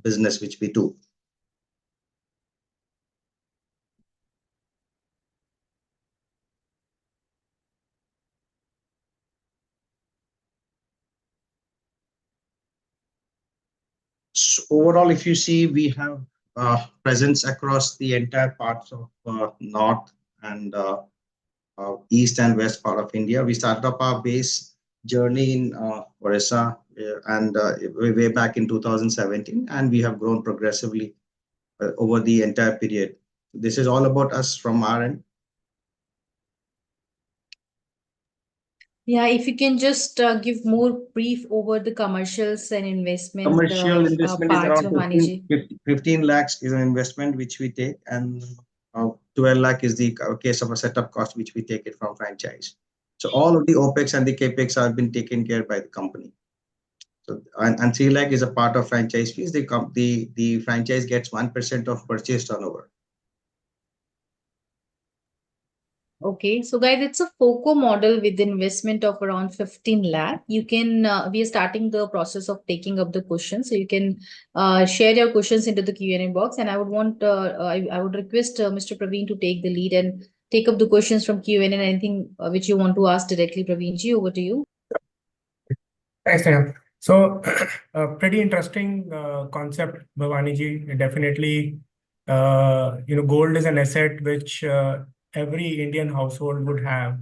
business which we do. So overall, if you see, we have presence across the entire parts of north and east and west part of India. We started up our base journey in Orissa and way back in 2017, and we have grown progressively over the entire period. This is all about us from our end. Yeah, if you can just give more brief over the commercials and investment. Commercial investment is parts around 15 lakhs is an investment which we take, and 12 lakh is the case of a setup cost which we take it from franchise. So all of the OPEX and the CAPEX have been taken care by the company. So and 3 lakh is a part of franchise fees. The franchise gets 1% of purchase turnover. Okay, so guys, it's a FOCO model with investment of around 15 lakh. You can, we are starting the process of taking up the questions. So you can share your questions into the Q&A box. And I would want, I would request Mr. Praveen to take the lead and take up the questions from Q&A and anything which you want to ask directly. Praveenji, over to you. Thanks, Neha. So pretty interesting concept, Bhavaniji. Definitely, gold is an asset which every Indian household would have,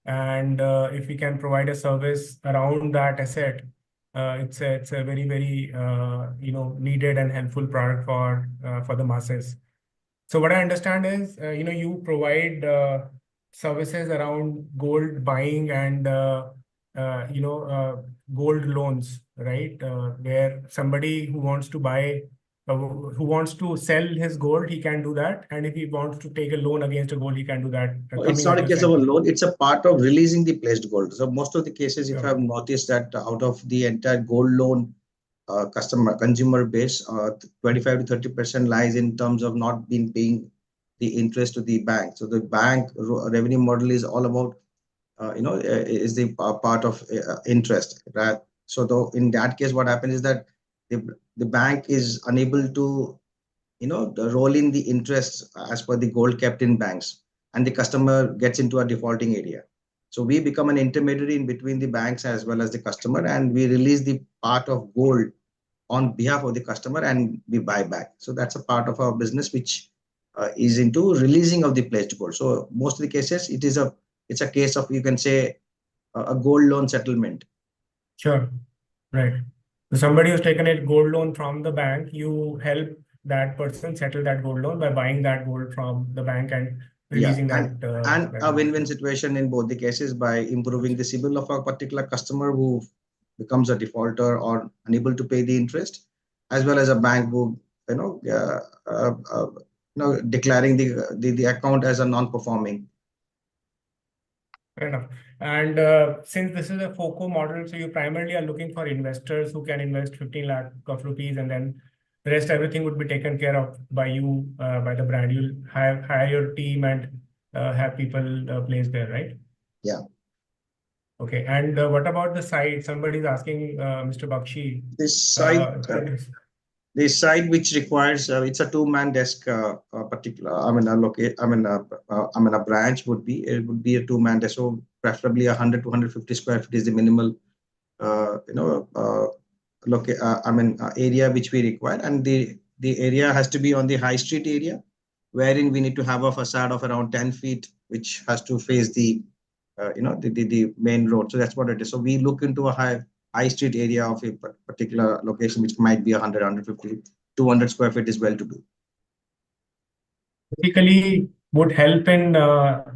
and if we can provide a service around that asset, it's a very needed and helpful product for the masses. So what I understand is you provide services around gold buying and gold loans, right? Where somebody who wants to buy, who wants to sell his gold, he can do that. And if he wants to take a loan against a gold, he can do that. It's not a case of a loan. It's a part of releasing the pledged gold. So most of the cases, if I've noticed that out of the entire gold loan consumer base, 25 to 30% lies in terms of not being paying the interest to the bank. So the bank revenue model is all about is the part of interest, right? So though in that case, what happens is that the bank is unable to, roll in the interest as per the gold kept in banks, and the customer gets into a defaulting area. So we become an intermediary in between the banks as well as the customer, and we release the part of gold on behalf of the customer and we buy back. So that's a part of our business which is into releasing of the pledged gold. So most of the cases, it's a case of, you can say, a gold loan settlement. Sure. Right. So somebody who's taken a gold loan from the bank, you help that person settle that gold loan by buying that gold from the bank and releasing that. And a win-win situation in both the cases by improving the CIBIL of a particular customer who becomes a defaulter or unable to pay the interest, as well as a bank who, declaring the account as a non-performing. Fair enough. And since this is a FOCO model, so you primarily are looking for investors who can invest 15 lakh of rupees, and then the rest, everything would be taken care of by you, by the brand. You'll hire your team and have people placed there, right? Yeah. Okay. And what about the site? Somebody's asking, Mr. Bakshi. This site. The site which requires it's a two-man desk particular. A branch would be a two-man desk. So preferably 100 to 150 square feet is the minimal area which we require, and the area has to be on the high street area, wherein we need to have a facade of around 10 feet, which has to face the the main road. So that's what it is. So we look into a high street area of a particular location, which might be 100, 150, 200 square feet is well to do. Typically would help in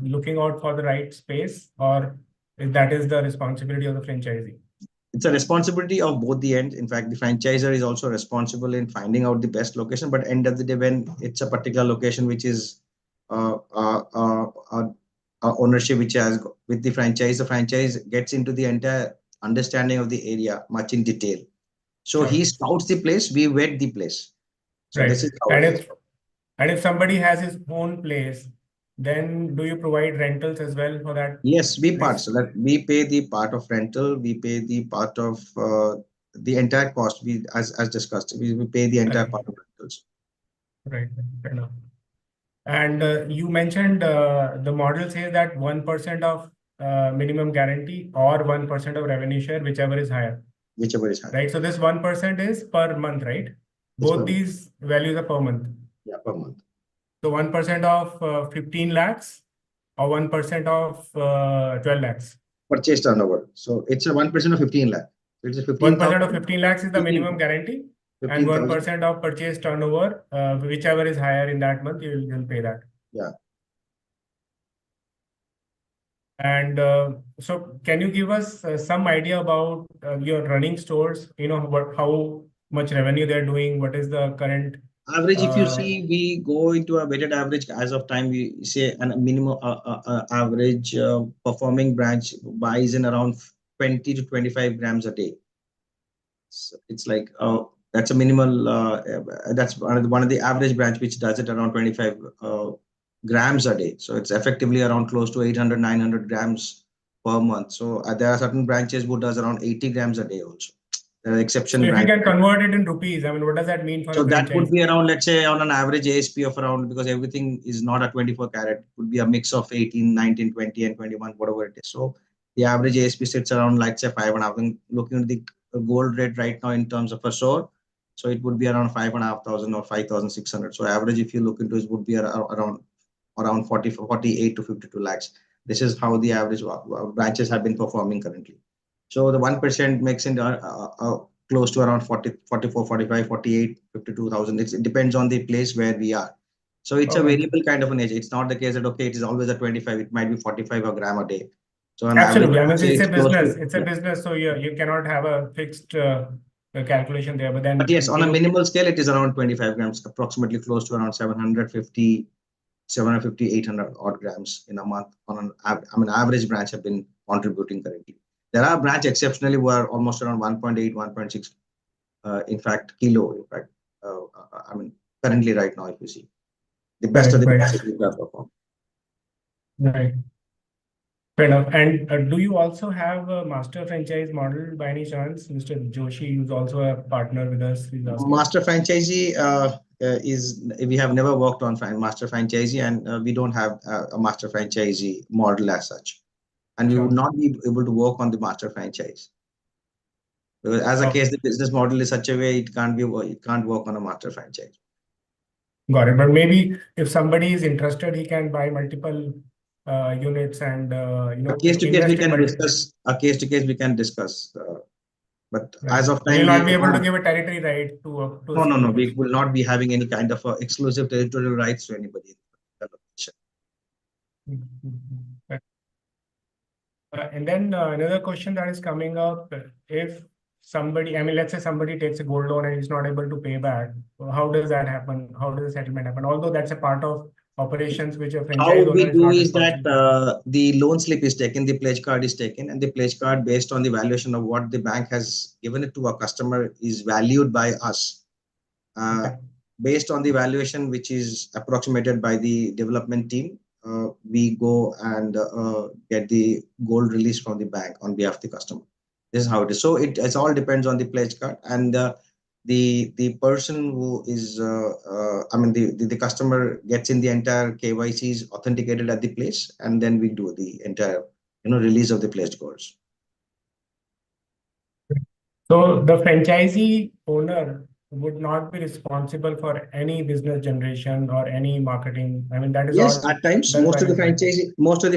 looking out for the right space, or that is the responsibility of the franchisee? It's a responsibility of both the ends. In fact, the franchisor is also responsible in finding out the best location. But end of the day, when it's a particular location which is ownership which has with the franchise gets into the entire understanding of the area much in detail. So he scouts the place, we vet the place. So this is how and if somebody has his own place, then do you provide rentals as well for that? Yes, we part. So that we pay the part of rental, we pay the part of the entire cost. We, as discussed, we pay the entire part of rentals. Right. Fair enough. And you mentioned the model says that 1% of minimum guarantee or 1% of revenue share, whichever is higher. Whichever is higher. Right. So this 1% is per month, right? Both these values are per month. Yeah, per month. So 1% of 15 lakhs or 1% of 12 lakhs. Purchase turnover. So it's a 1% of 15 lakh. So it's a 1% of 15 lakhs is the minimum guarantee, and 15,000. 1% of purchase turnover, whichever is higher in that month, you'll pay that. Yeah. And so, can you give us some idea about your running stores? You know, how much revenue they're doing? What is the current average? If you see, we go into a weighted average as of time. We say a minimum average performing branch buys in around 20 to 25 grams a day. So it's like that's a minimal. That's one of the average branch which does it around 25 grams a day. So it's effectively around close to 800, 900 grams per month. So there are certain branches who does around 80 grams a day also. There are exception. So if you can convert it in rupees, I mean, what does that mean for? So that would be around, let's say, on an average ASP of around, because everything is not a 24 karat, it would be a mix of 18, 19, 20, and 21, whatever it is. So the average ASP sits around, like, say, 5.5. Looking at the gold rate right now in terms of a store, so it would be around 5,500 or 5,600. So average, if you look into it, would be around 48 to 52 lakhs. This is how the average branches have been performing currently. So the 1% makes it close to around 40, 44, 45, 48, 52,000. It depends on the place where we are. So it's a variable kind of an age. It's not the case that, okay, it is always a 25. It might be 45 a gram a day. So absolutely, I mean, it's a business. It's a business. So you cannot have a fixed calculation there. But yes, on a minimal scale, it is around 25 grams, approximately close to around 750, 800 odd grams in a month. Average branch have been contributing currently. There are branch exceptionally who are almost around 1.8, 1.6, in fact, kilo. In fact, currently right now, if you see, the best of the branches we have performed. Right. Fair enough. And do you also have a master franchise model by any chance? Mr. Joshi, who's also a partner with us. Master franchisee we have never worked on master franchisee, and we don't have a master franchisee model as such. And we would not be able to work on the master franchise. Because as a case, the business model is such a way it can't work on a master franchise. Got it. But maybe if somebody is interested, he can buy multiple units and a case to case we can discuss. A case to case we can discuss. But as of time, we will not be able to give a territory right to no. We will not be having any kind of exclusive territorial rights to anybody. And then another question that is coming up: if somebody, I mean, let's say somebody takes a gold loan and is not able to pay back, how does that happen? How does the settlement happen? Although that's a part of operations which a franchise owner is not is that the loan slip is taken, the pledge card is taken, and the pledge card, based on the valuation of what the bank has given it to a customer, is valued by us. Based on the valuation which is approximated by the development team, we go and get the gold release from the bank on behalf of the customer. This is how it is. So it all depends on the pledge card, and the person who is the customer gets in the entire KYCs authenticated at the place, and then we do the entire release of the pledged golds. So the franchisee owner would not be responsible for any business generation or any marketing. I mean, that is yes. At times, most of the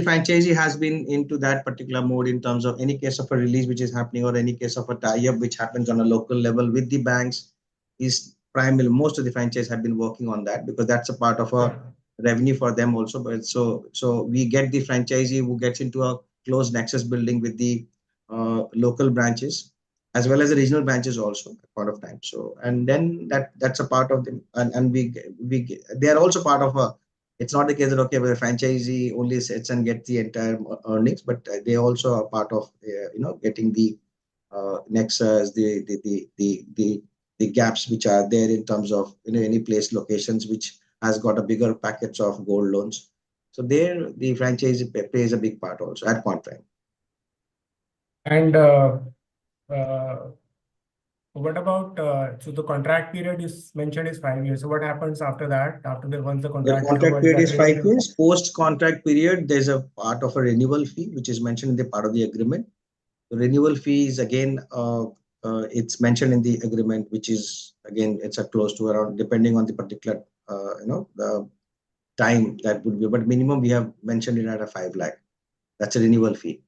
franchisee has been into that particular mode in terms of any case of a release which is happening, or any case of a tie-up which happens on a local level with the banks. Is primarily most of the franchise have been working on that, because that's a part of a revenue for them also. But so we get the franchisee who gets into a close nexus building with the local branches, as well as the regional branches also at point of time. So, and then that's a part of them, and they are also part of a. It's not the case that, okay, where the franchisee only sits and gets the entire earnings, but they also are part of getting the nexus, the gaps which are there in terms of any place locations which has got a bigger packets of gold loans. So there the franchisee plays a big part also at point time. And what about so the contract period is mentioned is 5 years. So what happens after that? Once the The contract is contract over, period the is 5 agreement years. Post-contract period, there's a part of a renewal fee, which is mentioned in the part of the agreement. The renewal fee is again, it's mentioned in the agreement, which is again, it's a close to around, depending on the particular, the time that would be, but minimum we have mentioned it at a 5 lakh. That's a renewal fee.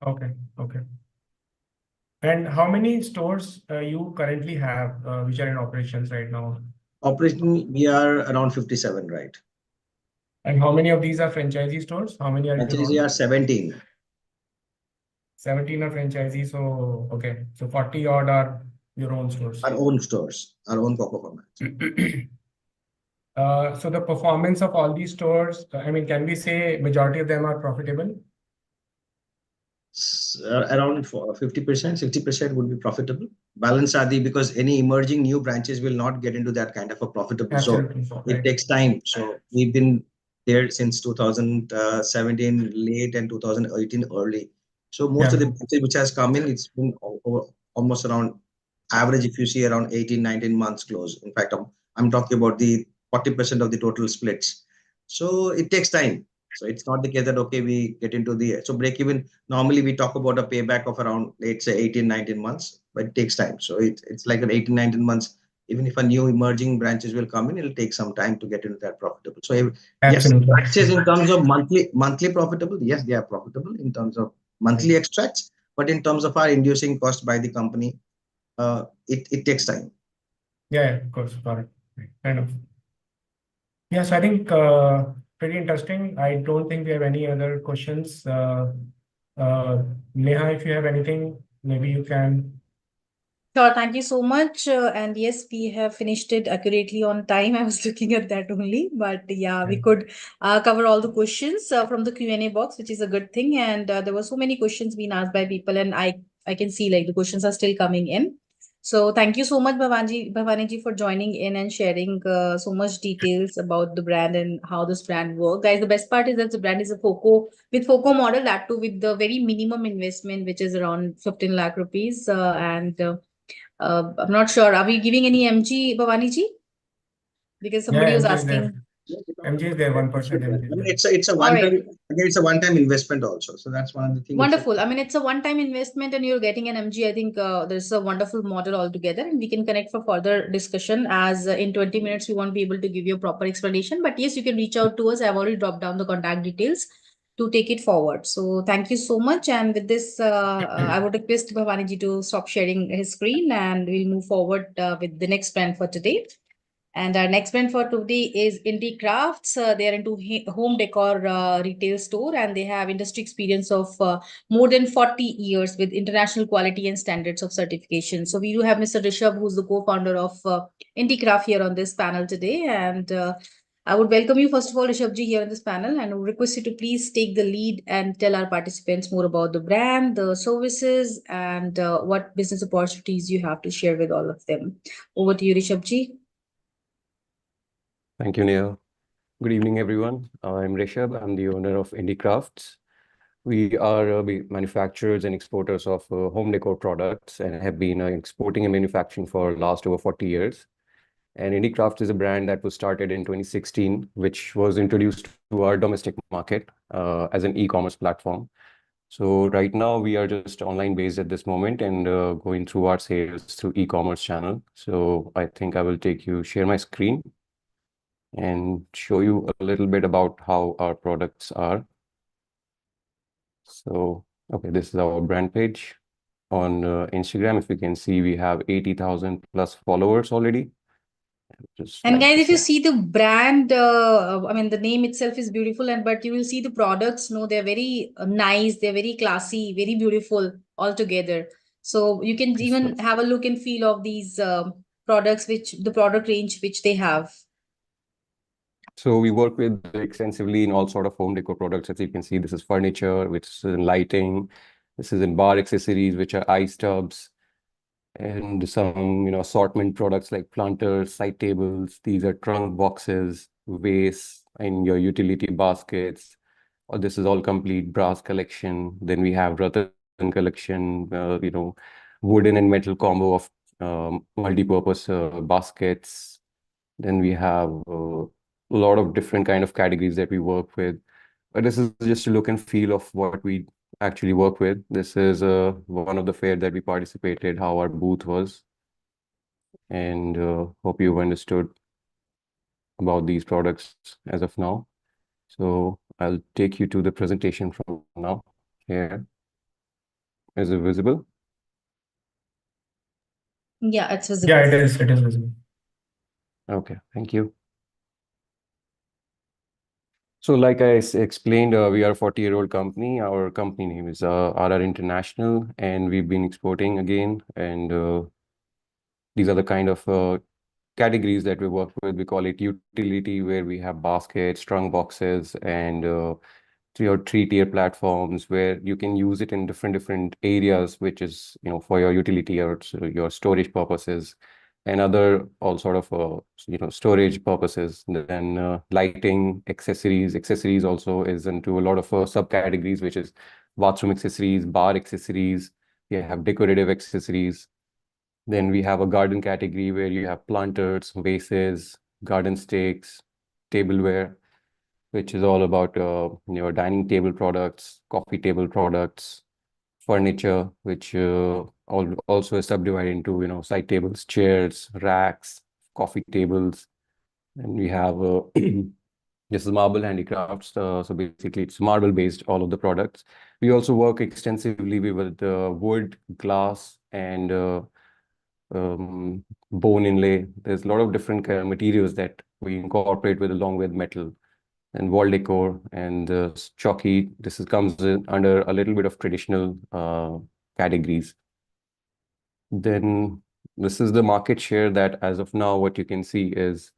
Okay. And how many stores you currently have which are in operations right now? Operation, we are around 57, right? And how many of these are franchisee stores? How many are your Franchisee own? are 17. 17 are franchisee. So, okay. So 40 odd are your own stores. Our own stores, our own COCO formats. So the performance of all these stores, I mean, can we say majority of them are profitable? Around 50%, 60% would be profitable. Balance are because any emerging new branches will not get into that kind of a profitable. Absolutely. So it takes time. So we've been there since 2017 late and 2018 early. So most of the branches which has come in, it's been almost around average, if you see, around 18, 19 months close. In fact, I'm talking about the 40% of the total splits. So it takes time. So it's not the case that, okay, we get into so break even. Normally we talk about a payback of around, let's say 18, 19 months, but it takes time. So it's like an 18, 19 months. Even if a new emerging branches will come in, it'll take some time to get into that profitable. So yes, branches in terms of monthly profitable, yes, they are profitable in terms of monthly extracts, but in terms of our inducing cost by the company, it takes time. Yeah, of course. Got it. Kind of. Yes, I think pretty interesting. I don't think we have any other questions. Neha, if you have anything, maybe you can. Sure, thank you so much. And yes, we have finished it accurately on time. I was looking at that only, but yeah, we could cover all the questions from the Q&A box, which is a good thing. And there were so many questions being asked by people, and I can see like the questions are still coming in. So thank you so much, Bhavani ji, for joining in and sharing so much details about the brand and how this brand works. Guys, the best part is that the brand is a FOCO model, that too with the very minimum investment, which is around 15 lakh rupees. I'm not sure. Are we giving any MG, Bhavani ji? Because somebody was asking. MG is there, 1%. It's a one-time, again, it's a one-time investment also. So that's one of the things. Wonderful. I mean, it's a one-time investment and you're getting an MG. I think there's a wonderful model altogether, and we can connect for further discussion, as in 20 minutes we won't be able to give you a proper explanation. But yes, you can reach out to us. I've already dropped down the contact details to take it forward. So thank you so much. And with this, I would request Bhavani ji to stop sharing his screen, and we'll move forward with the next brand for today. And our next brand for today is Indecrafts. They are into home decor retail store, and they have industry experience of more than 40 years with international quality and standards of certification. So we do have Mr. Rishabh, who's the co-founder of Indecraft, here on this panel today. And I would welcome you, first of all, Rishabh ji, here on this panel, and I would request you to please take the lead and tell our participants more about the brand, the services, and what business opportunities you have to share with all of them. Over to you, Rishabh ji. Thank you, Neha. Good evening, everyone. I'm Rishabh. I'm the owner of Indecrafts. We are manufacturers and exporters of home decor products, and have been exporting and manufacturing for last over 40 years. And Indecrafts is a brand that was started in 2016, which was introduced to our domestic market as an e-commerce platform. So right now we are just online based at this moment, and going through our sales through e-commerce channel. So I think I will share my screen and show you a little bit about how our products are. So, okay, this is our brand page on Instagram. If you can see, we have 80,000 plus followers already. And guys, if you see the brand, I mean, the name itself is beautiful, but you will see the products, no, they're very nice, they're very classy, very beautiful altogether. So you can even have a look and feel of these products, the product range which they have. So we work with extensively in all sort of home decor products. As you can see, this is furniture, which is in lighting. This is in bar accessories, which are ice tubs, and some assortment products like planters, side tables. These are trunk boxes, vase, and your utility baskets. This is all complete brass collection. Then we have Ratan collection, wooden and metal combo of multi-purpose baskets. Then we have a lot of different kind of categories that we work with. But this is just a look and feel of what we actually work with. This is one of the fair that we participated, how our booth was. And hope you've understood about these products as of now. So I'll take you to the presentation from now. Here. Is it visible? Yeah, it's visible. Yeah, it is visible. Okay, thank you. So like I explained, we are a 40-year-old company. Our company name is RR International, and we've been exporting again. And these are the kind of categories that we work with. We call it utility, where we have baskets, trunk boxes, and 3-tier platforms where you can use it in different areas, which is, for your utility or your storage purposes and other all sort of storage purposes. Then lighting, accessories. Accessories also is into a lot of subcategories, which is bathroom accessories, bar accessories. We have decorative accessories. Then we have a garden category where you have planters, vases, garden stakes, tableware, which is all about your dining table products, coffee table products, furniture, which also is subdivided into side tables, chairs, racks, coffee tables. And we have this is marble handicrafts. So basically, it's marble based, all of the products. We also work extensively with wood, glass, and bone inlay. There's a lot of different kind of materials that we incorporate with along with metal and wall decor and chalky. This comes under a little bit of traditional categories. Then this is the market share that as of now, what you can see is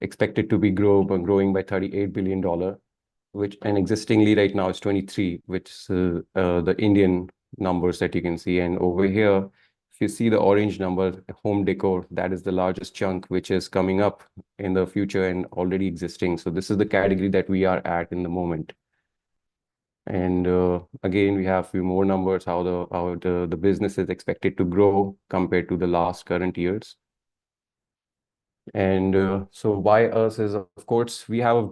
expected to be growing by $38 billion, which and existingly right now is 23, which is the Indian numbers that you can see. And over here, if you see the orange number, home decor, that is the largest chunk, which is coming up in the future and already existing. So this is the category that we are at in the moment. And again, we have a few more numbers, how the business is expected to grow compared to the last current years. And so why us is, of course, we have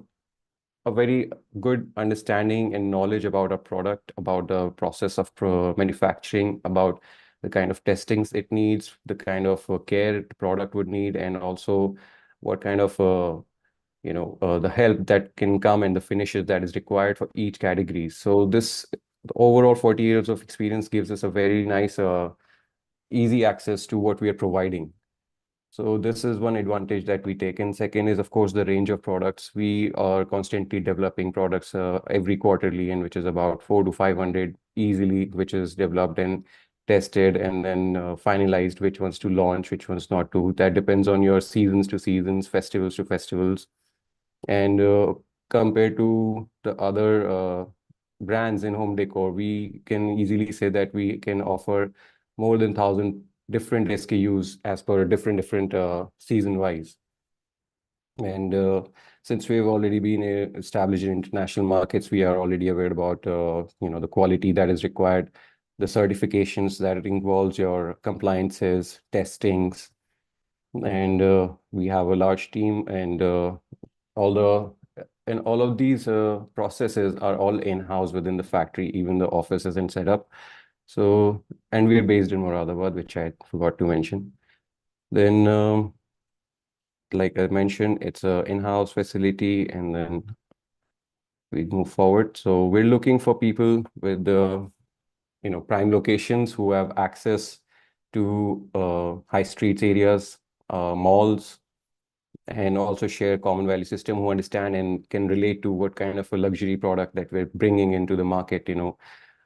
a very good understanding and knowledge about our product, about the process of manufacturing, about the kind of testings it needs, the kind of care the product would need, and also what kind of the help that can come and the finishes that is required for each category. So the overall 40 years of experience gives us a very nice easy access to what we are providing. So this is one advantage that we take. And second is, of course, the range of products. We are constantly developing products every quarterly, and which is about 400 to 500 easily, which is developed and tested and then finalized, which ones to launch, which ones not to. That depends on your seasons to seasons, festivals to festivals. And compared to the other brands in home decor, we can easily say that we can offer more than 1,000 different SKUs as per different season wise. And since we've already been established in international markets, we are already aware about the quality that is required, the certifications that it involves, your compliances, testings, and we have a large team, and all of these processes are all in-house within the factory. Even the office isn't set up. So, and we're based in Moradabad, which I forgot to mention. Then, like I mentioned, it's a in-house facility, and then we move forward. So we're looking for people with the prime locations who have access to high streets areas, malls, and also share common value system, who understand and can relate to what kind of a luxury product that we're bringing into the market.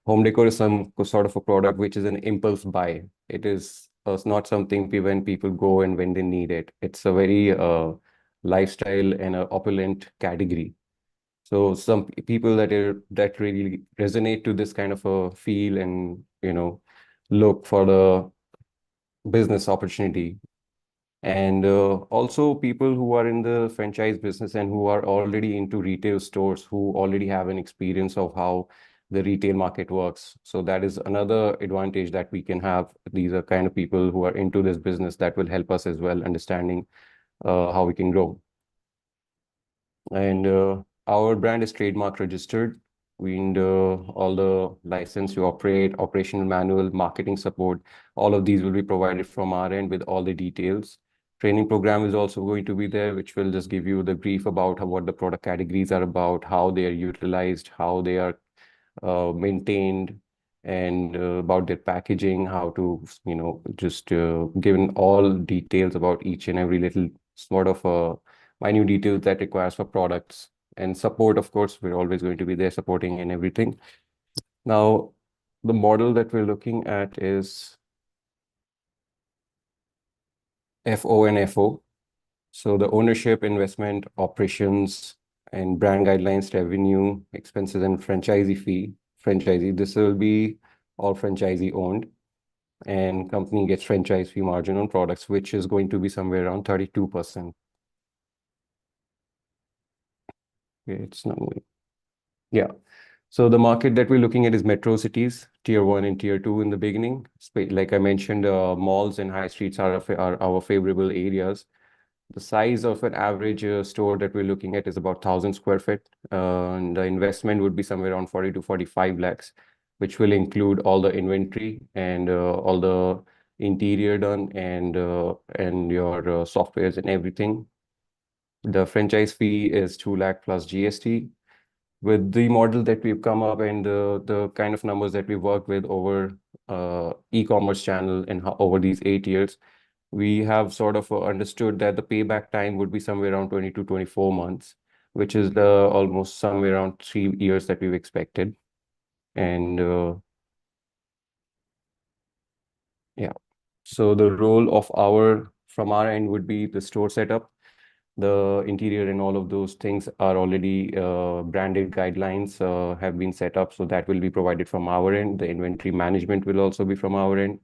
Home decor is some sort of a product which is an impulse buy. It's not something when people go and when they need it. It's a very lifestyle and a opulent category. So some people that really resonate to this kind of a feel and look for the business opportunity. And also people who are in the franchise business and who are already into retail stores, who already have an experience of how the retail market works. So that is another advantage that we can have. These are kind of people who are into this business that will help us as well, understanding how we can grow. And our brand is trademark registered. We need all the license to operate, operational manual, marketing support. All of these will be provided from our end with all the details. Training program is also going to be there, which will just give you the brief about what the product categories are about, how they are utilized, how they are maintained, and about their packaging, how to, just given all details about each and every little sort of minute details that requires for products. And support, of course, we're always going to be there supporting and everything. Now, the model that we're looking at is FO and FO. So the ownership, investment, operations, and brand guidelines, revenue, expenses, and franchisee fee. Franchisee, this will be all franchisee owned, and company gets franchise fee margin on products, which is going to be somewhere around 32%. Okay, it's not moving. Yeah. So the market that we're looking at is metro cities, tier 1 and tier 2 in the beginning. Like I mentioned, malls and high streets are our favorable areas. The size of an average store that we're looking at is about 1,000 square feet. And the investment would be somewhere around 40 to 45 lakhs, which will include all the inventory and all the interior done and your softwares and everything. The franchise fee is 2 lakh plus GST. With the model that we've come up and the kind of numbers that we worked with over e-commerce channel and over these 8 years, we have sort of understood that the payback time would be somewhere around 20 to 24 months, which is almost somewhere around 3 years that we've expected. And yeah, so the role of from our end would be the store setup. The interior and all of those things are already branded guidelines have been set up. So that will be provided from our end. The inventory management will also be from our end.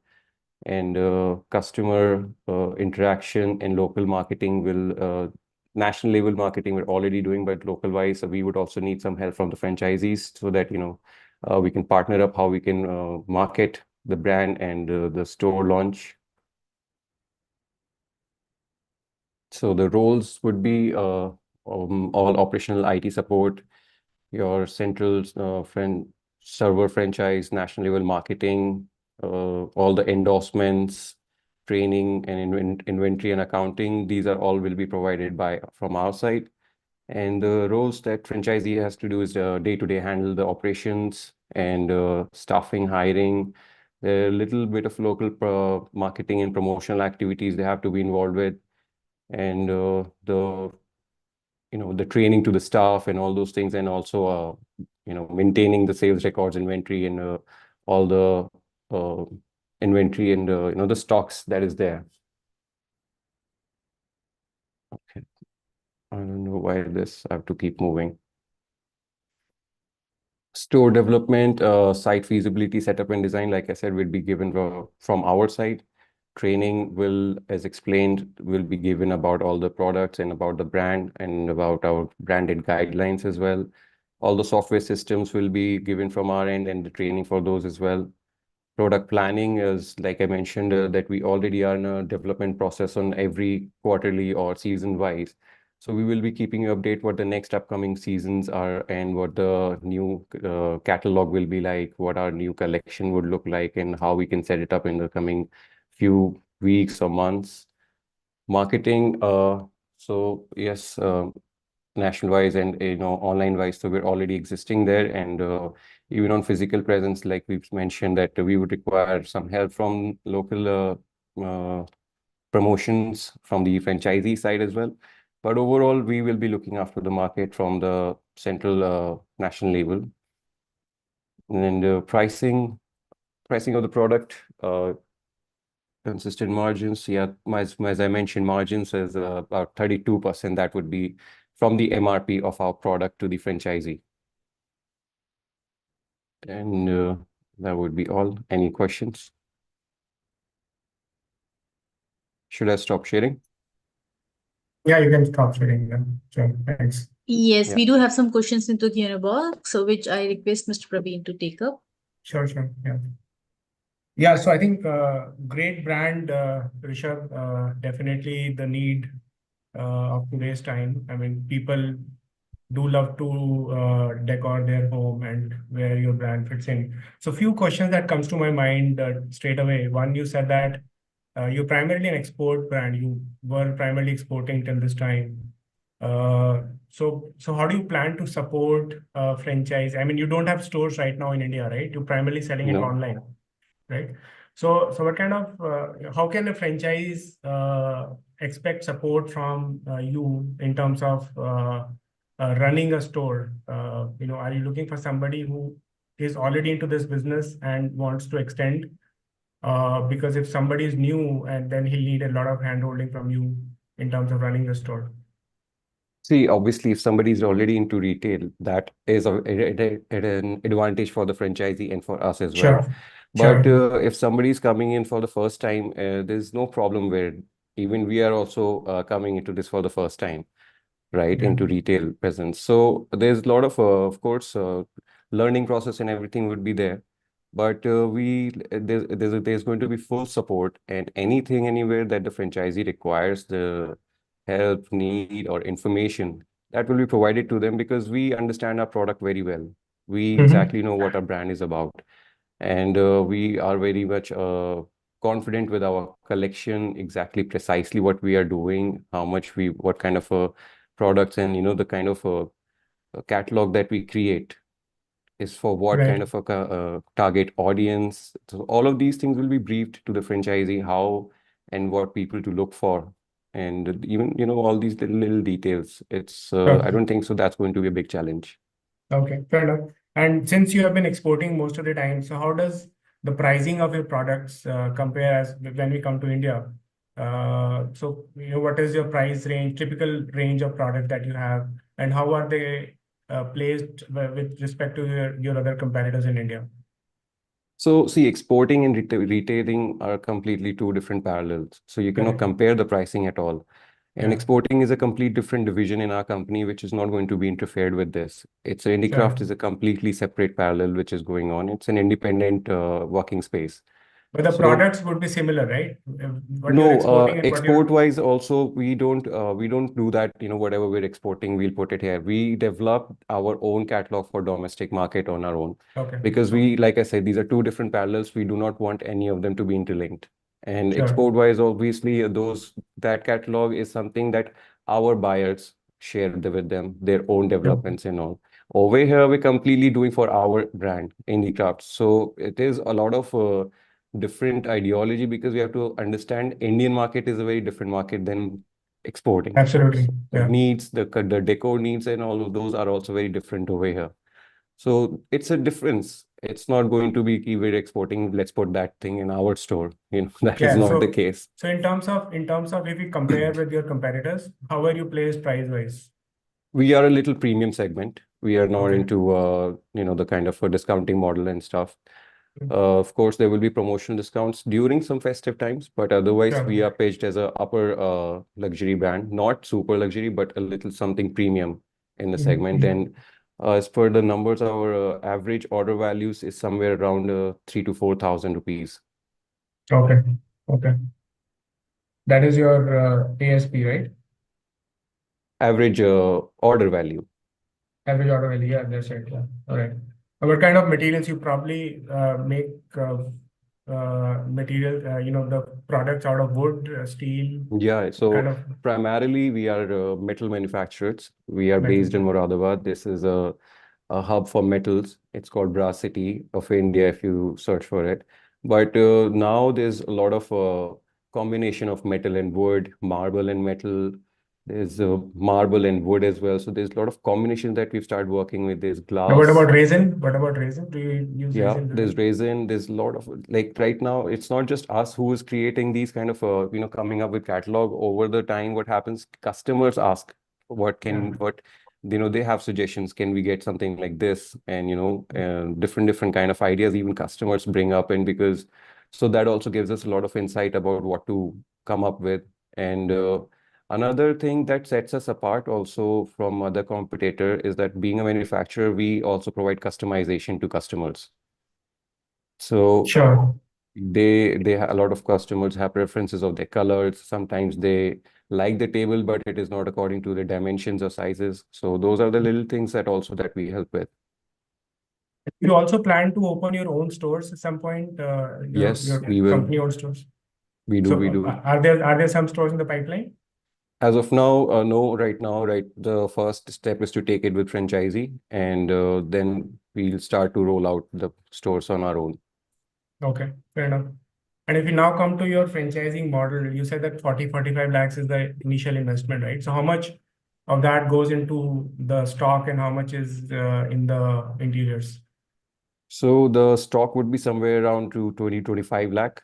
And customer interaction and local marketing will, national level marketing we're already doing, but local wise, so we would also need some help from the franchisees so that, we can partner up how we can market the brand and the store launch. So the roles would be all operational IT support, your central server franchise, national level marketing, all the endorsements, training, and inventory and accounting. These are all will be provided from our side. And the roles that franchisee has to do is day-to-day handle the operations and staffing, hiring. A little bit of local marketing and promotional activities they have to be involved with. And the training to the staff and all those things, and also maintaining the sales records, inventory, and all the inventory and the stocks that is there. Okay, I don't know why I have to keep moving. Store development, site feasibility, setup and design, like I said, will be given from our side. Training will, as explained, will be given about all the products and about the brand and about our branded guidelines as well. All the software systems will be given from our end and the training for those as well. Product planning is, like I mentioned, that we already are in a development process on every quarterly or season wise. So we will be keeping you update what the next upcoming seasons are and what the new catalog will be like, what our new collection would look like, and how we can set it up in the coming few weeks or months. Marketing, so yes, national wise and online wise, so we're already existing there, and even on physical presence, like we've mentioned, that we would require some help from local promotions from the franchisee side as well. But overall, we will be looking after the market from the central national level. And pricing of the product, consistent margins. Yeah, as I mentioned, margins is about 32%. That would be from the MRP of our product to the franchisee. And that would be all. Any questions? Should I stop sharing? Yeah, you can stop sharing them. Sure, thanks. Yes, Yeah. we do have some questions into the Q&A box, so which I request Mr. Praveen to take up. Sure, yeah. Yeah, so I think great brand, Rishabh, definitely the need of today's time. I mean, people do love to decor their home and where your brand fits in. So few questions that comes to my mind straight away. One, you said that you're primarily an export brand. You were primarily exporting till this time. So how do you plan to support franchise? I mean, you don't have stores right now in India, right? You're primarily selling it No. online, right? So what kind of how can a franchise expect support from you in terms of running a store? Are you looking for somebody who is already into this business and wants to extend? Because if somebody is new, and then he'll need a lot of handholding from you in terms of running the store. See, obviously, if somebody is already into retail, that is an advantage for the franchisee and for us as well. Sure. But Sure. if somebody is coming in for the first time, there's no problem where even we are also coming into this for the first time, right, Yeah. into retail presence. So there's a lot of course, learning process and everything would be there. But there's going to be full support, and anything anywhere that the franchisee requires the help, need, or information, that will be provided to them because we understand our product very well. We exactly know what our brand is about, and we are very much confident with our collection, exactly precisely what we are doing, what kind of products, and the kind of a catalog that we create is for what kind Right. of a target audience. So all of these things will be briefed to the franchisee, how and what people to look for. And even, all these little details, I Okay. don't think so that's going to be a big challenge. Okay, fair enough. And since you have been exporting most of the time, so how does the pricing of your products compare as when we come to India? So, what is your price range, typical range of product that you have, and how are they placed with respect to your other competitors in India? So see, exporting and retailing are completely two different parallels. So you cannot Correct. compare the pricing at all. And Yeah. exporting is a complete different division in our company, which is not going to be interfered with this. Indecraft Sure. is a completely separate parallel which is going on. It's an independent working space. But the So products would be similar, right? What you're no, exporting and what you're... export-wise also, we don't do that, whatever we're exporting, we'll put it here. We develop our own catalog for domestic market on our own. Okay. Because like I said, these are two different parallels. We do not want any of them to be interlinked. And Sure. export-wise, obviously, that catalog is something that our buyers share with them, their own developments and all. Over here, we're completely doing for our brand, Indecrafts. So it is a lot of different ideology because we have to understand Indian market is a very different market than exporting. Absolutely. The Yeah. needs, the decor needs, and all of those are also very different over here. So it's a difference. It's not going to be keyword exporting. Let's put that thing in our store. That is not the case. So in terms of if you compare with your competitors, how are you placed price wise? We are a little premium segment. We are not Okay. into the kind of a discounting model and stuff. Of course, there will be promotional discounts during some festive times, but otherwise Sure. we are pitched as a upper luxury brand, not super luxury, but a little something premium in the segment. And as per the numbers, our average order values is somewhere around 3,000 to 4,000 rupees. Okay. Okay. That is your ASP, right? Average order value. Average order value. Yeah, that's right. Yeah. All right. What kind of materials you probably make material, the products out of wood, steel? Yeah, so kind of primarily we are metal manufacturers. We are based in metal. Moradabad. This is a hub for metals. It's called Brass City of India if you search for it. But now there's a lot of combination of metal and wood, marble and metal. There's marble and wood as well. So there's a lot of combinations that we've started working with. There's glass. Now, what about resin? What about resin? Do you use Yeah, resin? there's resin. There's a lot of, like, right now, it's not just us who is creating these kind of, coming up with catalog. Over the time, what happens, customers ask, they have suggestions. Can we get something like this? And, different kind of ideas, even customers bring up. And so that also gives us a lot of insight about what to come up with. And Another thing that sets us apart also from other competitor is that being a manufacturer, we also provide customization to customers. So Sure. a lot of customers have preferences of their colors. Sometimes they like the table, but it is not according to the dimensions or sizes. So those are the little things that we help with. You also plan to open your own stores at some point, Yes, your we will. company-owned stores? We do. Are there some stores in the pipeline? As of now, no. Right now, the first step is to take it with franchisee, and then we'll start to roll out the stores on our own. Okay, fair enough. And if you now come to your franchising model, you said that 40-45 lakhs is the initial investment, right? So how much of that goes into the stock and how much is in the interiors? So the stock would be somewhere around to 20-25 lakh,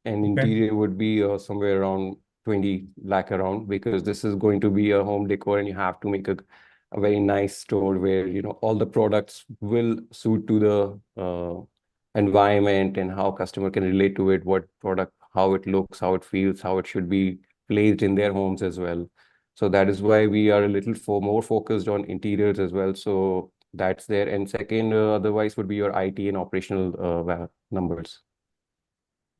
and interior would be somewhere around 20 lakh around, because this is going to be a home decor and you have to make a very nice store where, you know, all the products will suit to the environment and how customer can relate to it, what product, how it looks, how it feels, how it should be placed in their homes as well. So that is why we are a little more focused on interiors as well. So that's there. And second, otherwise would be your IT and operational numbers.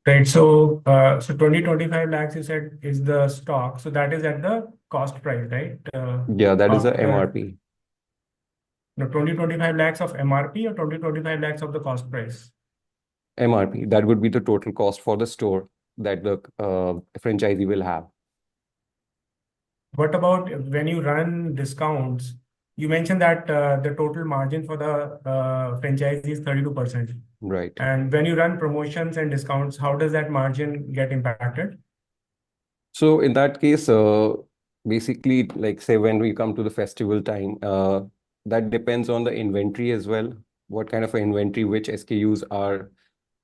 Right. So 20-25 lakhs, you said, is the stock. So that is at the cost price, right? Yeah, that is the MRP. No, 20-25 lakhs of MRP or 20-25 lakhs of the cost price? MRP. That would be the total cost for the store that the franchisee will have. What about when you run discounts? You mentioned that the total margin for the franchisee is 32%. Right. And when you run promotions and discounts, how does that margin get impacted? So in that case, basically, like say when we come to the festival time, that depends on the inventory as well. What kind of inventory, which SKUs are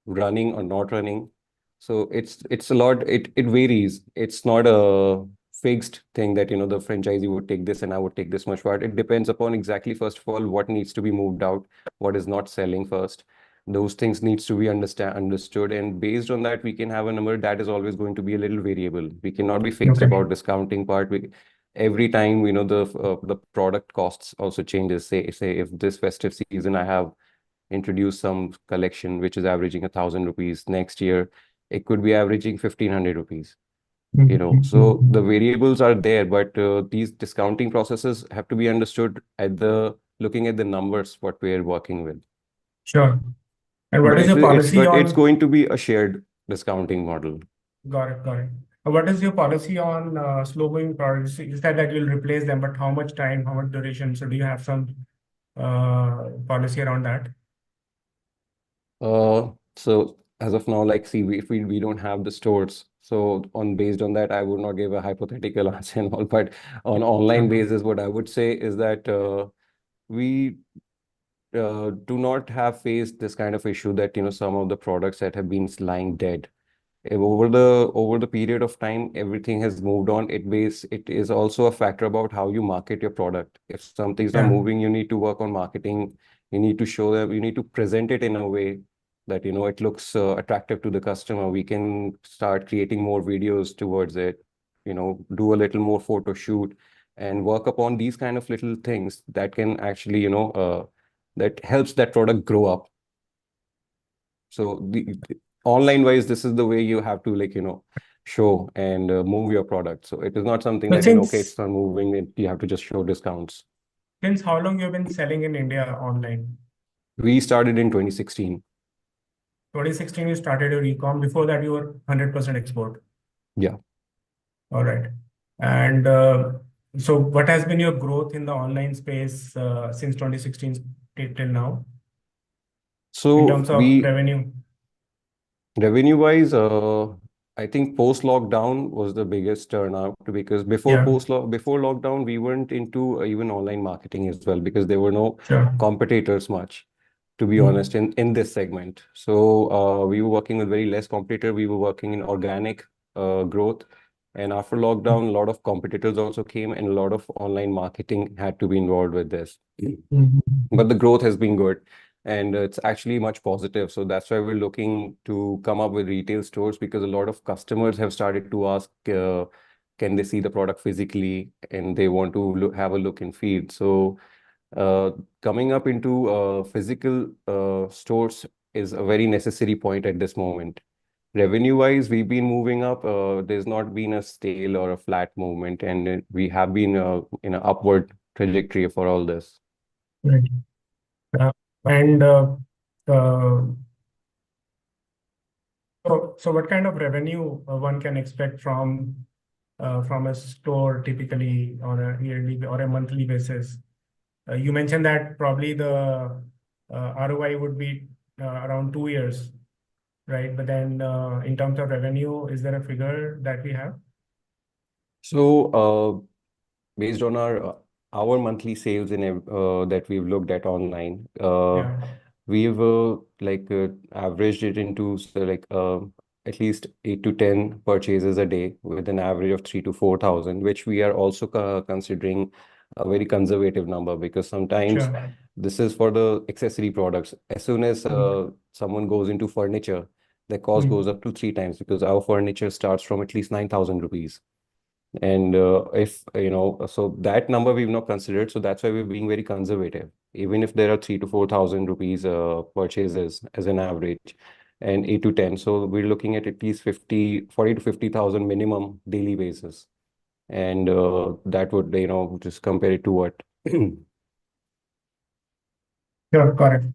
running or not running. So it's a lot, it varies. It's not a fixed thing that, you know, the franchisee would take this and I would take this much part. It depends upon exactly, first of all, what needs to be moved out, what is not selling first. Those things needs to be understood, and based on that we can have a number that is always going to be a little variable. We cannot be fixed about discounting part. Every time, you know, the product costs also changes. Say if this festive season I have introduce some collection which is averaging 1,000 rupees, next year it could be averaging 1,500 rupees, you know. So the variables are there, but these discounting processes have to be understood looking at the numbers what we are working with. Sure. And what is your policy on? It's going to be a shared discounting model. Got it. What is your policy on slow-moving products? You said that you'll replace them, but how much time, how much duration? So do you have some policy around that? So as of now, like, see, if we don't have the stores, so based on that, I would not give a hypothetical answer and all, but on online basis, what I would say is that we do not have faced this kind of issue that, you know, some of the products that have been lying dead. Over the period of time, everything has moved on. It is also a factor about how you market your product. If something's not moving, you need to work on marketing. You need to show them, you need to present it in a way that, you know, it looks attractive to the customer. We can start creating more videos towards it, you know, do a little more photo shoot and work upon these kind of little things that can actually, you know, that helps that product grow up. So the online wise, this is the way you have to, like, you know, show and move your product. So it is not something that, you know, okay, it's not moving, you have to just show discounts. Since how long you've been selling in India online? We started in 2016. 2016, you started your e-com. Before that, you were 100% export. Yeah. All right. And so what has been your growth in the online space since 2016 till now? So in terms of revenue? Revenue-wise, I think post-lockdown was the biggest turnout, because before lockdown, we weren't into even online marketing as well, because there were no competitors much, to be honest, in this segment. So we were working with very less competitor. We were working in organic growth. And after lockdown, a lot of competitors also came, and a lot of online marketing had to be involved with this. But the growth has been good, and it's actually much positive. So that's why we're looking to come up with retail stores, because a lot of customers have started to ask, can they see the product physically, and they want to have a look and feel. So coming up into physical stores is a very necessary point at this moment. Revenue-wise, we've been moving up. There's not been a stale or a flat movement, and we have been in an upward trajectory for all this. Right. And so what kind of revenue one can expect from a store typically on a yearly or a monthly basis? You mentioned that probably the ROI would be around 2 years, right? But then in terms of revenue, is there a figure that we have? So based on our monthly sales in that we've looked at online, Yeah. we've averaged it into at least 8 to 10 purchases a day with an average of 3 to 4,000, which we are also considering a very conservative number, because sometimes Sure. this is for the accessory products. As soon as someone goes into furniture, the cost goes up to 3 times, because our furniture starts from at least 9,000 rupees. And if so that number we've not considered, so that's why we're being very conservative. Even if there are 3 to 4,000 rupees purchases as an average, and 8 to 10, so we're looking at least 40 to 50,000 minimum daily basis, and that would just compare it to what. Sure, correct.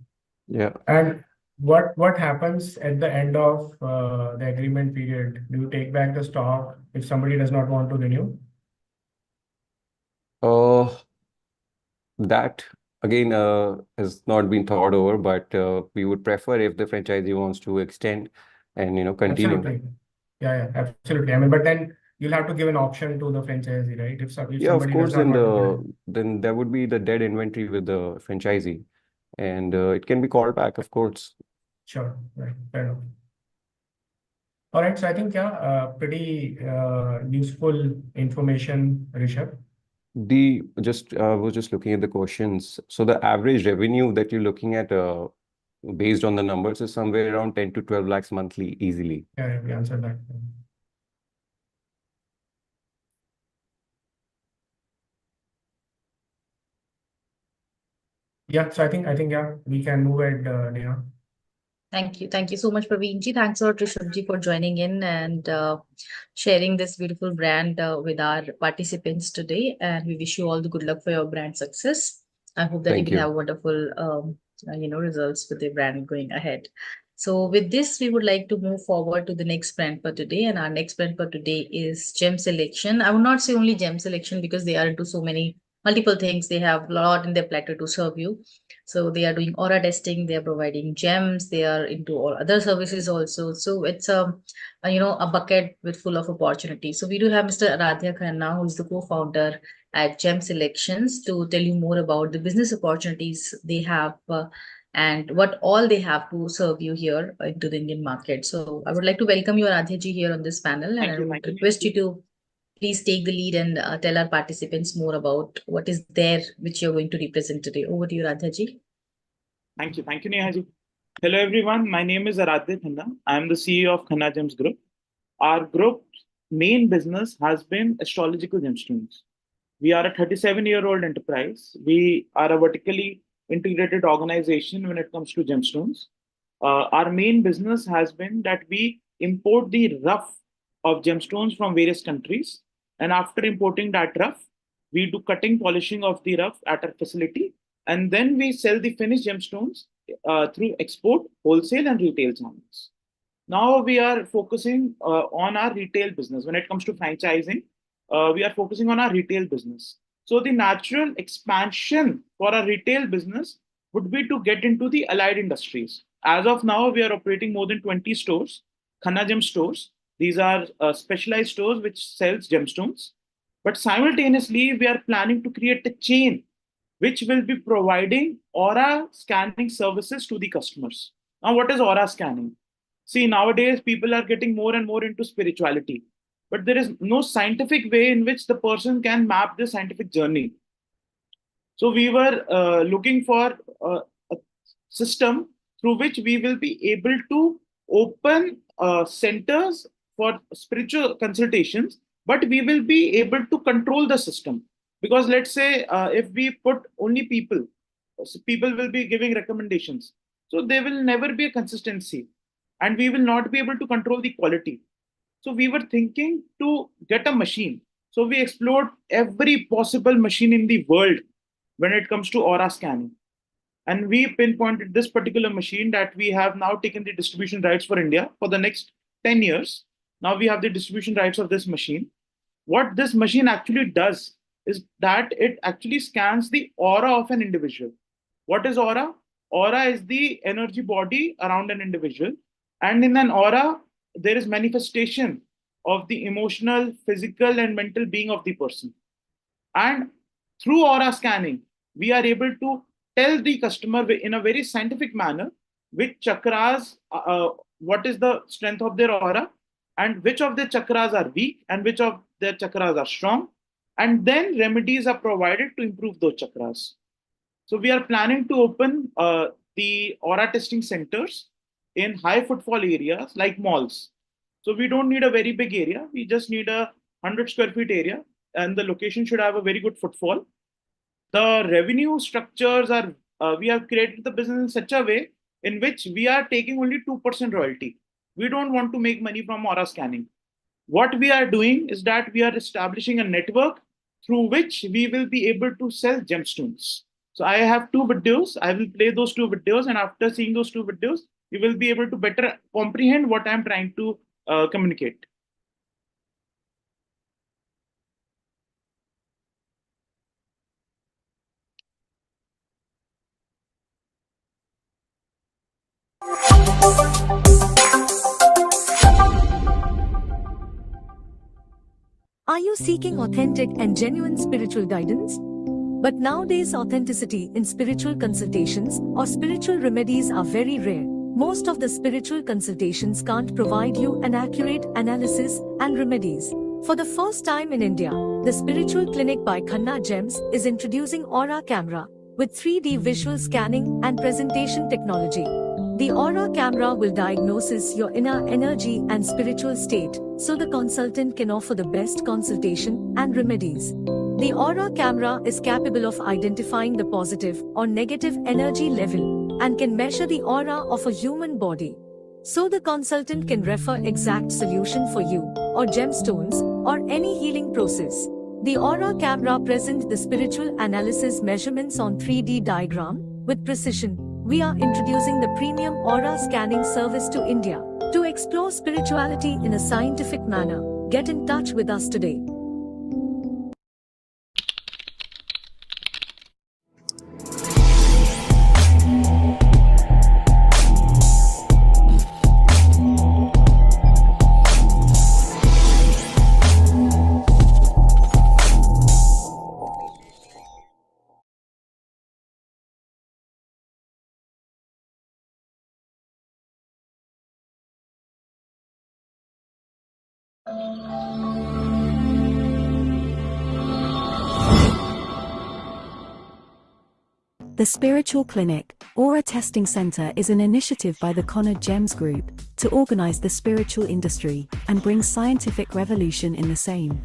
Yeah. And what happens at the end of the agreement period? Do you take back the stock if somebody does not want to renew? That again has not been thought over, but we would prefer if the franchisee wants to extend and continue. Absolutely. Yeah, absolutely. I mean, but then you'll have to give an option to the franchisee, right? If Yeah, of somebody course, does not want to then there would be the dead inventory with the franchisee, and it can be called back, of course. Sure, right, fair enough. All right, so I think pretty useful information, Rishabh. I was just looking at the questions. So the average revenue that you're looking at, based on the numbers, is somewhere around 10 to 12 lakhs monthly, easily. Yeah, we answered that. Yeah, so I think yeah, we can move ahead, Neha. Thank you. Thank you so much, Praveen ji. Thanks a lot, Rishabh ji, for joining in and sharing this beautiful brand with our participants today. And we wish you all the good luck for your brand success. I hope that Thank you will you. have wonderful, results with the brand going ahead. So with this, we would like to move forward to the next brand for today. And our next brand for today is Gem Selection. I would not say only Gem Selection, because they are into so many multiple things. They have a lot in their platter to serve you. So they are doing aura testing, they are providing gems, they are into all other services also. So it's a bucket with full of opportunities. So we do have Mr. Aradhya Khanna, who is the co-founder at Gem Selections, to tell you more about the business opportunities they have and what all they have to serve you here into the Indian market. So I would like to welcome you, Aradhya ji, here on this panel, and I would request you to please take the lead and tell our participants more about what is there which you're going to represent today. Over to you, Radha ji. Thank you, Neha ji. Hello everyone, my name is Aradhya Khanna. I am the CEO of Khanna Gems Group. Our group's main business has been astrological gemstones. We are a 37-year-old enterprise. We are a vertically integrated organization when it comes to gemstones. Our main business has been that we import the rough of gemstones from various countries. And after importing that rough, we do cutting, polishing of the rough at our facility. And then we sell the finished gemstones through export, wholesale, and retail channels. Now we are focusing on our retail business. When it comes to franchising, we are focusing on our retail business. So the natural expansion for our retail business would be to get into the allied industries. As of now, we are operating more than 20 stores, Khanna Gem stores. These are specialized stores which sells gemstones. But simultaneously, we are planning to create a chain which will be providing aura scanning services to the customers. Now, what is aura scanning? See, nowadays, people are getting more and more into spirituality, but there is no scientific way in which the person can map the scientific journey. So we were looking for a system through which we will be able to open centers for spiritual consultations but we will be able to control the system. Because let's say if we put only people, so people will be giving recommendations. So there will never be a consistency and we will not be able to control the quality. So we were thinking to get a machine. So we explored every possible machine in the world when it comes to aura scanning. And we pinpointed this particular machine that we have now taken the distribution rights for India for the next 10 years. Now we have the distribution rights of this machine. What this machine actually does is that it actually scans the aura of an individual. What is aura? Aura is the energy body around an individual. And in an aura, there is manifestation of the emotional, physical, and mental being of the person. And through aura scanning, we are able to tell the customer in a very scientific manner which chakras, what is the strength of their aura, and which of the chakras are weak and which of their chakras are strong. And then remedies are provided to improve those chakras. So we are planning to open the aura testing centers in high footfall areas like malls. So we don't need a very big area. We just need a 100 square feet area, and the location should have a very good footfall. The revenue structures are, we have created the business in such a way in which we are taking only 2% royalty. We don't want to make money from aura scanning. What we are doing is that we are establishing a network through which we will be able to sell gemstones. So I have 2 videos. I will play those 2 videos, and after seeing those 2 videos, you will be able to better comprehend what I'm trying to communicate. Are you seeking authentic and genuine spiritual guidance? But nowadays, authenticity in spiritual consultations or spiritual remedies are very rare. Most of the spiritual consultations can't provide you an accurate analysis and remedies. For the first time in India, the spiritual clinic by Khanna 𝐒𝐻 is introducing aura camera with 3D visual scanning and presentation technology. The aura camera will diagnose your inner energy and spiritual state, so the consultant can offer the best consultation and remedies. The aura camera is capable of identifying the positive or negative energy level and can measure the aura of a human body. So the consultant can refer exact solution for you, or gemstones, or any healing process. The aura camera presents the spiritual analysis measurements on 3D diagram with precision. We are introducing the premium aura scanning service to India. To explore spirituality in a scientific manner, get in touch with us today. The Spiritual Clinic, Aura Testing Center is an initiative by the Khanna 𝐬𝐻 Group to organize the spiritual industry and bring scientific revolution in the same.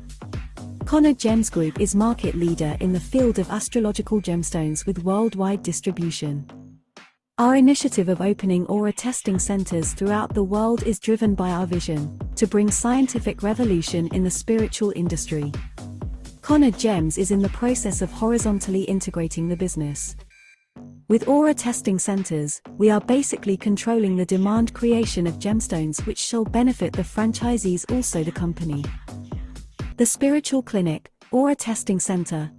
Khanna 𝐬𝐻 Group is market leader in the field of astrological gemstones with worldwide distribution. Our initiative of opening aura testing centers throughout the world is driven by our vision to bring scientific revolution in the spiritual industry. Khanna 𝐬𝐻 is in the process of horizontally integrating the business. With aura testing centers, we are basically controlling the demand creation of gemstones, which shall benefit the franchisees, also the company. The Spiritual Clinic, Aura Testing Center.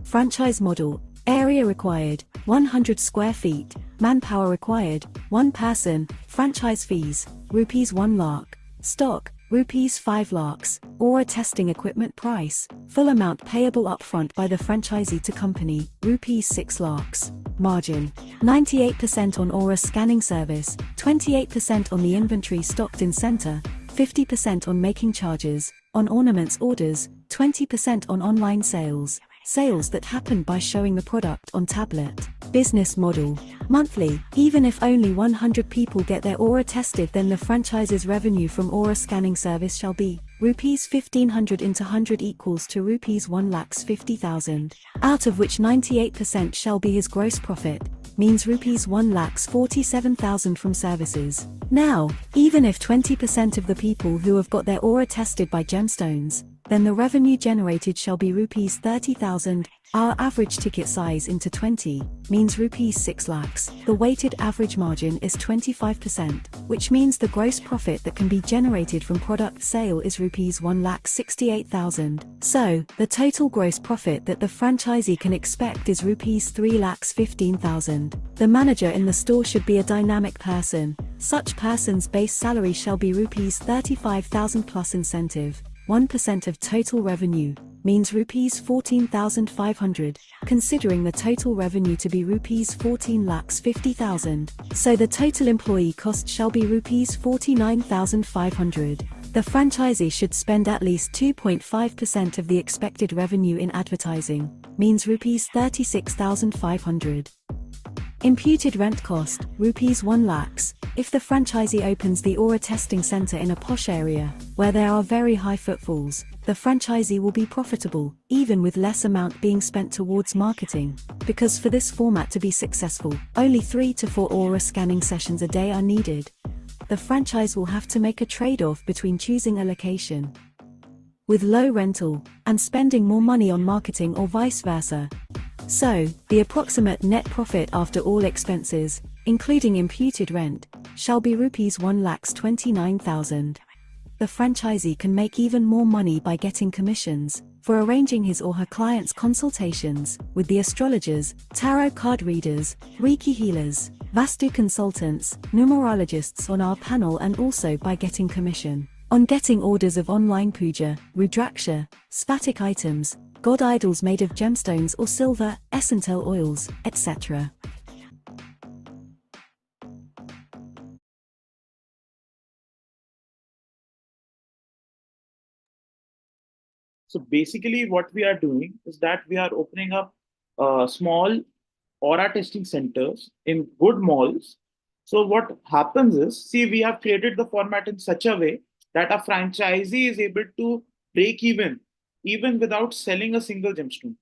Franchise model, area required, 100 square feet, manpower required, 1 person, franchise fees, ₹1 lakh, stock, ₹5 lakhs, aura testing equipment price, full amount payable upfront by the franchisee to company, ₹6 lakhs, margin, 98% on aura scanning service, 28% on the inventory stocked in center, 50% on making charges, on ornaments orders, 20% on online sales, sales that happen by showing the product on tablet. Business model, monthly, even if only 100 people get their aura tested, then the franchise's revenue from aura scanning service shall be rupees 1500 into 100 equals to rupees 1,50,000, out of which 98% shall be his gross profit, means rupees 1,47,000 from services. Now, even if 20% of the people who have got their aura tested by gemstones, then the revenue generated shall be rupees 30,000. Our average ticket size into 20 means rupees 6 lakhs. The weighted average margin is 25%, which means the gross profit that can be generated from product sale is rupees 1,68,000. So, the total gross profit that the franchisee can expect is rupees 3,15,000. The manager in the store should be a dynamic person. Such person's base salary shall be rupees 35,000 plus incentive. 1% of total revenue means rupees 14,500, considering the total revenue to be rupees 14,50,000. So the total employee cost shall be rupees 49,500. The franchisee should spend at least 2.5% of the expected revenue in advertising, means rupees 36,500. Imputed rent cost, rupees 1 lakhs. If the franchisee opens the aura testing center in a posh area, where there are very high footfalls, the franchisee will be profitable, even with less amount being spent towards marketing. Because for this format to be successful, only 3 to 4 aura scanning sessions a day are needed. The franchise will have to make a trade-off between choosing a location with low rental and spending more money on marketing or vice versa. So, the approximate net profit after all expenses, including imputed rent, shall be rupees 1,29,000. The franchisee can make even more money by getting commissions for arranging his or her clients' consultations with the astrologers, tarot card readers, Reiki healers, Vastu consultants, numerologists on our panel, and also by getting commission on getting orders of online puja, rudraksha, sphatic items, god idols made of gemstones or silver, essential oils, etc. So basically what we are doing is that we are opening up small aura testing centers in good malls. So what happens is, see, we have created the format in such a way that a franchisee is able to break even without selling a single gemstone,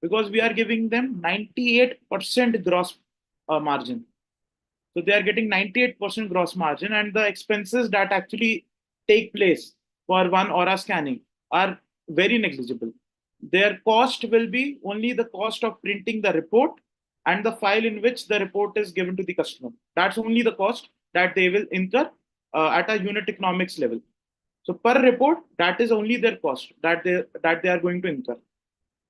because we are giving them 98% gross margin. So they are getting 98% gross margin, and the expenses that actually take place for one aura scanning are very negligible. Their cost will be only the cost of printing the report and the file in which the report is given to the customer. That's only the cost that they will incur at a unit economics level. So per report, that is only their cost that they are going to incur.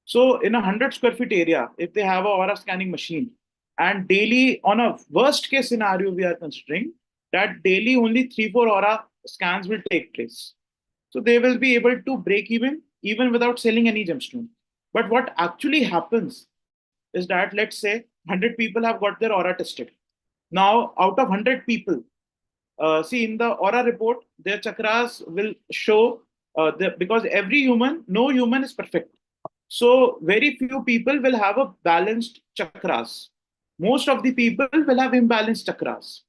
So in 100 square feet area, if they have a aura scanning machine, and daily, on a worst case scenario, we are considering that daily only 3-4 aura scans will take place. So they will be able to break even without selling any gemstone. But what actually happens is that, let's say 100 people have got their aura tested. Now, out of 100 people, see, in the aura report, their chakras will show, because no human is perfect. So very few people will have a balanced chakras. Most of the people will have imbalanced chakras.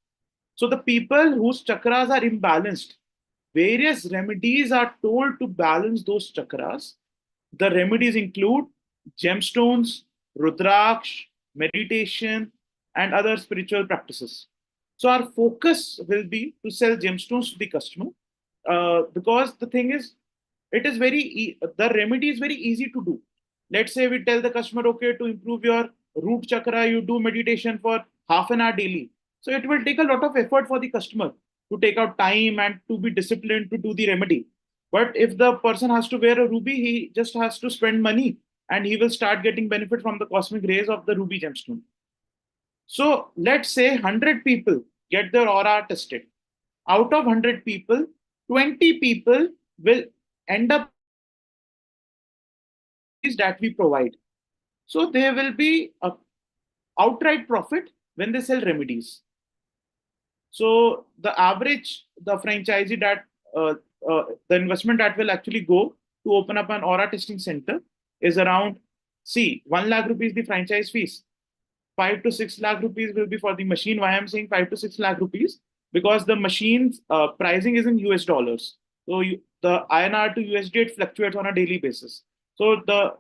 So the people whose chakras are imbalanced, various remedies are told to balance those chakras. The remedies include gemstones, rudraksh, meditation, and other spiritual practices. So our focus will be to sell gemstones to the customer, because the thing is, the remedy is very easy to do. Let's say we tell the customer, okay, to improve your root chakra, you do meditation for half an hour daily. So it will take a lot of effort for the customer to take out time and to be disciplined to do the remedy. But if the person has to wear a ruby, he just has to spend money and he will start getting benefit from the cosmic rays of the ruby gemstone. So let's say 100 people get their aura tested. Out of 100 people, 20 people will end up that we provide. So there will be a outright profit when they sell remedies. So the franchisee that the investment that will actually go to open up an aura testing center is around, 1 lakh rupees the franchise fees. 5 to 6 lakh rupees will be for the machine. Why I'm saying 5 to 6 lakh rupees? Because the machine's pricing is in US dollars. So the INR to USD, it fluctuates on a daily basis. So the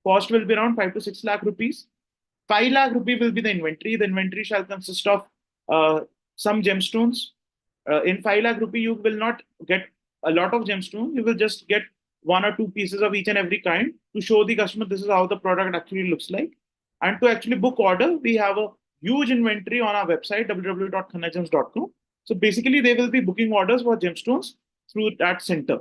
cost will be around 5 to 6 lakh rupees. 5 lakh rupee will be the inventory. The inventory shall consist of some gemstones. In 5 lakh rupee, you will not get a lot of gemstones. You will just get 1 or 2 pieces of each and every kind to show the customer this is how the product actually looks like. And to actually book order, we have a huge inventory on our website, www.khannagems.com. So basically, they will be booking orders for gemstones through that center.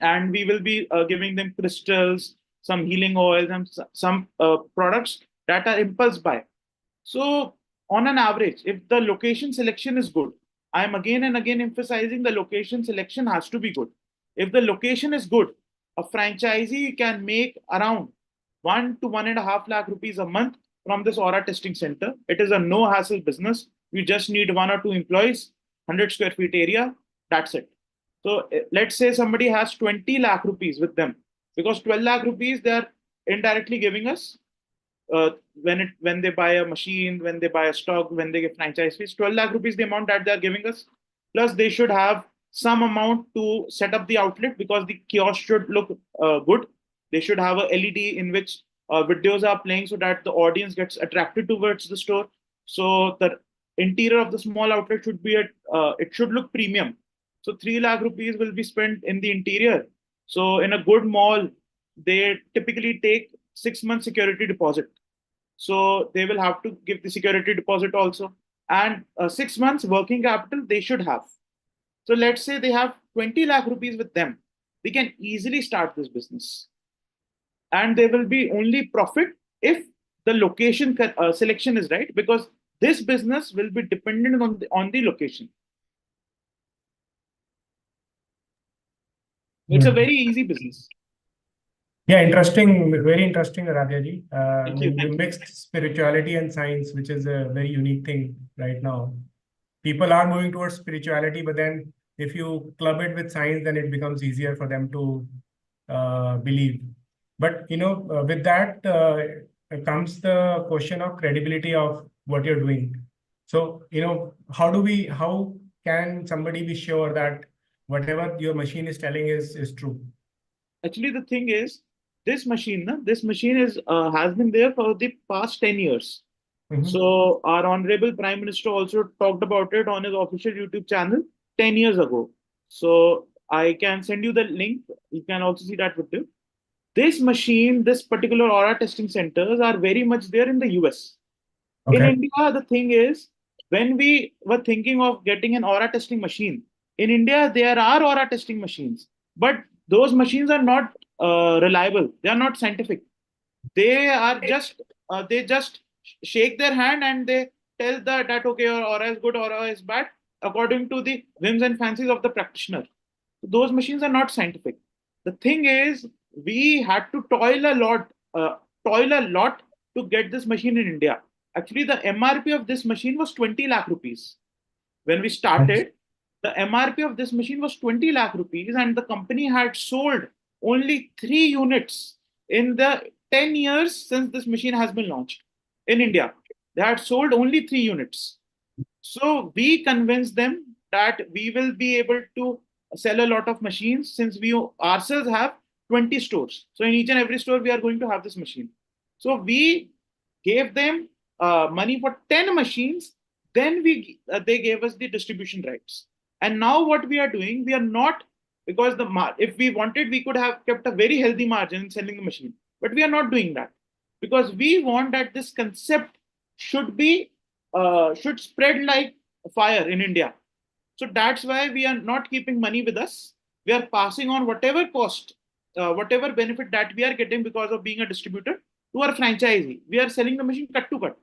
And we will be giving them crystals, some healing oils, and some products that are impulse buy. So on an average, if the location selection is good, I'm again and again emphasizing the location selection has to be good. If the location is good, a franchisee can make around 1 to 1.5 lakh rupees a month from this aura testing center. It is a no hassle business. You just need 1 or 2 employees, 100 square feet area. That's it. So let's say somebody has 20 lakh rupees with them, because 12 lakh rupees they are indirectly giving us when they buy a machine, when they buy a stock, when they get franchise fees. 12 lakh rupees the amount that they are giving us. Plus they should have some amount to set up the outlet, because the kiosk should look good. They should have a LED in which videos are playing so that the audience gets attracted towards the store. So the interior of the small outlet should be it should look premium. So 3 lakh rupees will be spent in the interior. So in a good mall, they typically take 6 months security deposit. So they will have to give the security deposit also. And 6 months working capital they should have. So let's say they have 20 lakh rupees with them. They can easily start this business. And there will be only profit if the location selection is right, because this business will be dependent on the location. It's a very easy business. Yeah, interesting, very interesting, Radhyaji. Thank you. You mixed spirituality and science, which is a very unique thing right now. People are moving towards spirituality, but then if you club it with science, then it becomes easier for them to believe. But with that comes the question of credibility of what you're doing. So how can somebody be sure that whatever your machine is telling is true? Actually, the thing is, this machine has been there for the past 10 years. Mm-hmm. So our Honorable Prime Minister also talked about it on his official YouTube channel 10 years ago. So I can send you the link. You can also see that video. This machine, this particular aura testing centers are very much there in the US. Okay. In India, the thing is, when we were thinking of getting an aura testing machine, in India, there are aura testing machines, but those machines are not reliable. They are not scientific. They are just, they just shake their hand and they tell that, okay, your aura is good, aura is bad, according to the whims and fancies of the practitioner. Those machines are not scientific. The thing is, we had to toil a lot to get this machine in India. Actually, the MRP of this machine was 20 lakh rupees. When we started, the MRP of this machine was 20 lakh rupees, and the company had sold only 3 units in the 10 years since this machine has been launched in India. They had sold only 3 units. So we convinced them that we will be able to sell a lot of machines, since we ourselves have 20 stores. So in each and every store, we are going to have this machine. So we gave them money for 10 machines. Then they gave us the distribution rights. And now what we are doing, we are not, because if we wanted, we could have kept a very healthy margin in selling the machine. But we are not doing that, because we want that this concept should spread like fire in India. So that's why we are not keeping money with us. We are passing on whatever cost, whatever benefit that we are getting because of being a distributor to our franchisee. We are selling the machine cut to cut.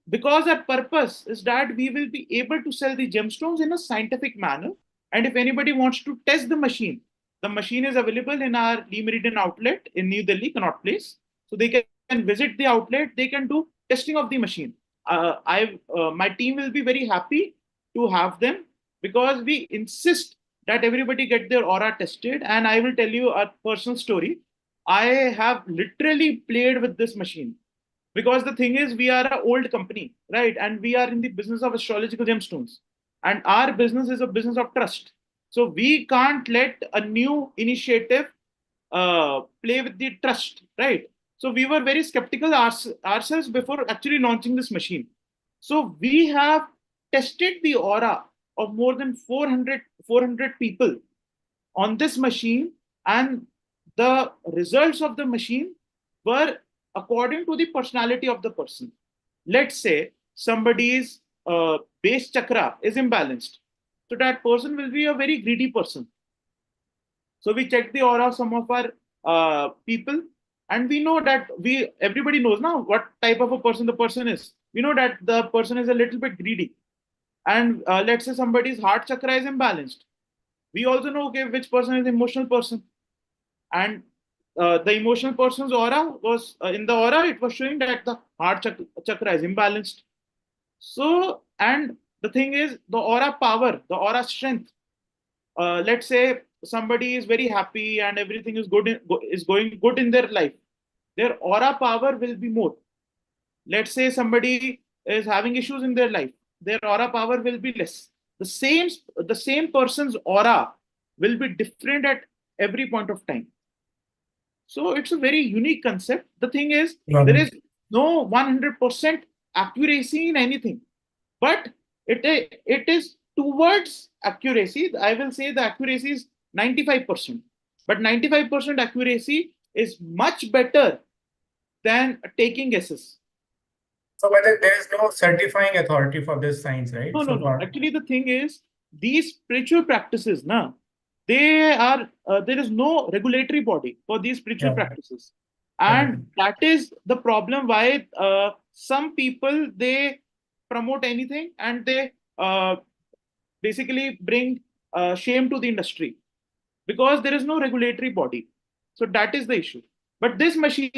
Because our purpose is that we will be able to sell the gemstones in a scientific manner. And if anybody wants to test the machine is available in our Lee Meridian outlet in New Delhi, Connaught Place. So they can visit the outlet. They can do testing of the machine. My team will be very happy to have them, because we insist that everybody get their aura tested. And I will tell you a personal story. I have literally played with this machine. Because the thing is, we are an old company, right? And we are in the business of astrological gemstones. And our business is a business of trust. So we can't let a new initiative play with the trust, right? So we were very skeptical ourselves before actually launching this machine. So we have tested the aura of more than 400 people on this machine, and the results of the machine were according to the personality of the person. Let's say somebody's base chakra is imbalanced, so that person will be a very greedy person. So we check the aura of some of our people, and we know that everybody knows now what type of a person the person is. We know that the person is a little bit greedy. And let's say somebody's heart chakra is imbalanced. We also know, okay, which person is the emotional person. And the emotional person's aura was, in the aura, it was showing that the heart chakra is imbalanced. So, and the thing is, the aura power, the aura strength. Let's say somebody is very happy and everything is good, is going good in their life. Their aura power will be more. Let's say somebody is having issues in their life, their aura power will be less. The same person's aura will be different at every point of time. So it's a very unique concept. The thing is, there is no 100% accuracy in anything, but it is towards accuracy. I will say the accuracy is 95%, but 95% accuracy is much better than taking guesses. So whether there is no certifying authority for this science, right? No. Actually, the thing is, these spiritual practices, there is no regulatory body for these spiritual practices. And that is the problem why some people, they promote anything and they basically bring shame to the industry because there is no regulatory body. So that is the issue. But this machine,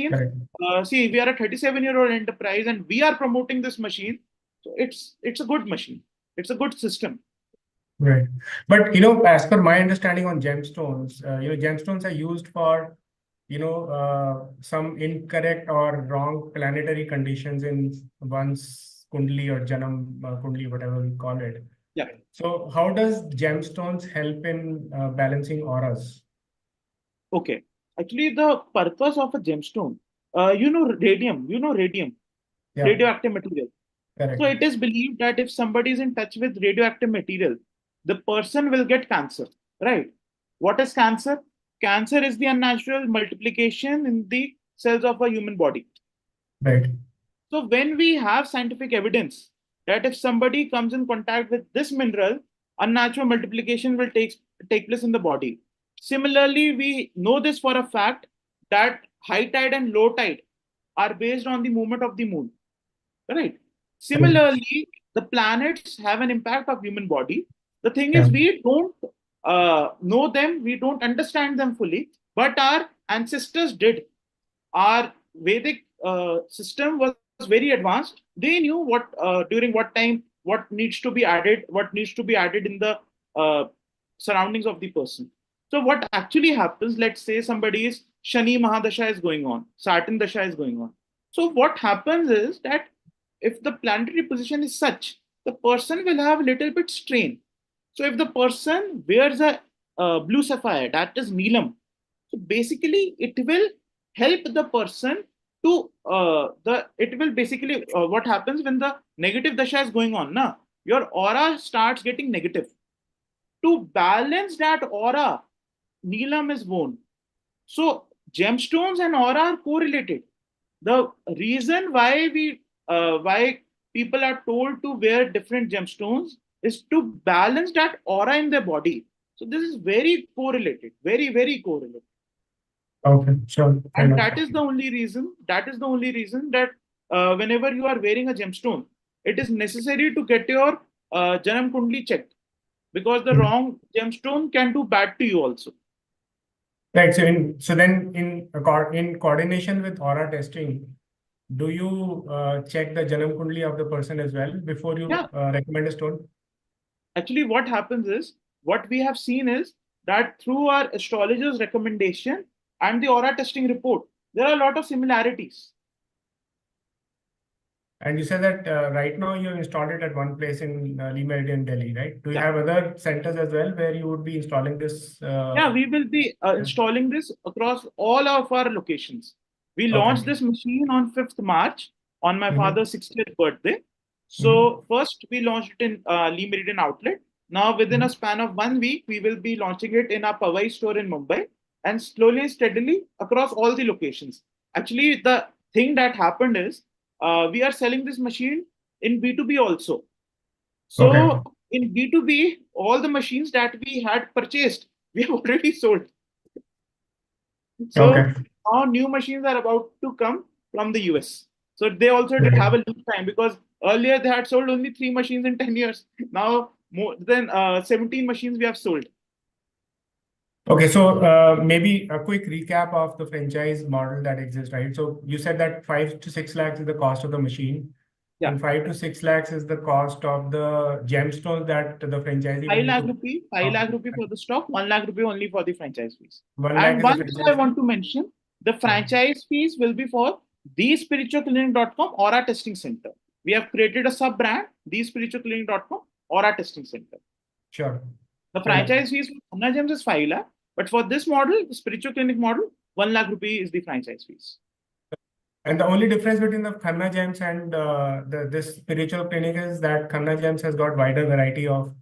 see, we are a 37-year-old enterprise and we are promoting this machine. So it's a good machine. It's a good system. Right. But, as per my understanding on gemstones, gemstones are used for, some incorrect or wrong planetary conditions in one's kundli or janam kundli, whatever we call it. Yeah. So how does gemstones help in balancing auras? Okay. Actually, the purpose of a gemstone, radium, radioactive material. Correct. So it is believed that if somebody is in touch with radioactive material, the person will get cancer, right? What is cancer? Cancer is the unnatural multiplication in the cells of a human body. Right. So when we have scientific evidence that if somebody comes in contact with this mineral, unnatural multiplication will take place in the body. Similarly, we know this for a fact that high tide and low tide are based on the movement of the moon, right? Similarly, the planets have an impact of human body. The thing is, we don't know them, we don't understand them fully, but our ancestors did. Our Vedic system was very advanced. They knew what during what time what needs to be added in the surroundings of the person. So what actually happens, let's say somebody's Shani Mahadasha is going on, Saturn Dasha is going on. So what happens is that if the planetary position is such, the person will have a little bit strain. So if the person wears a blue sapphire, that is Neelam, so basically it will help the person to what happens when the negative dasha is going on, your aura starts getting negative. To balance that aura, Neelam is worn. So gemstones and aura are correlated. The reason why people are told to wear different gemstones is to balance that aura in their body. So this is very correlated, very, very correlated. Okay, sure. And that is the only reason that whenever you are wearing a gemstone, it is necessary to get your Janam Kundli checked, because the wrong gemstone can do bad to you also. Right. So then in coordination with aura testing, do you check the Janam Kundli of the person as well before you recommend a stone? Actually, what happens is, what we have seen is that through our astrologer's recommendation and the aura testing report, there are a lot of similarities. And you said that right now you have installed it at one place in Lee Meridian, Delhi, right? Do you Yeah. have other centers as well where you would be installing this? Yeah, we will be installing this across all of our locations. We launched this machine on 5th March on my father's 60th birthday. So first we launched it in Lee Meridian outlet. Now within a span of 1 week, we will be launching it in our Powai store in Mumbai and slowly and steadily across all the locations. Actually, the thing that happened is we are selling this machine in B2B also. So in B2B, all the machines that we had purchased, we have already sold. So now new machines are about to come from the US. So they also have a lead time because earlier they had sold only 3 machines in 10 years. Now more than 17 machines we have sold. Okay, so maybe a quick recap of the franchise model that exists, right? So you said that 5 to 6 lakhs is the cost of the machine. Yeah. And 5 to 6 lakhs is the cost of the gemstones that the franchisee 5 lakh rupee, 5 lakh rupee for the stock, 1 lakh rupee only for the franchise fees. 1 lakh And one thing I want to mention, the franchise fees will be for thespiritualclinic.com or our testing center. We have created a sub brand, thespiritualclinic.com or our testing center. Sure. The franchise fees for Khanna Gems is 5 lakh, but for this model, the spiritual clinic model, 1 lakh rupee is the franchise fees. And the only difference between the Khanna Gems and this spiritual clinic is that Khanna Gems has got wider variety of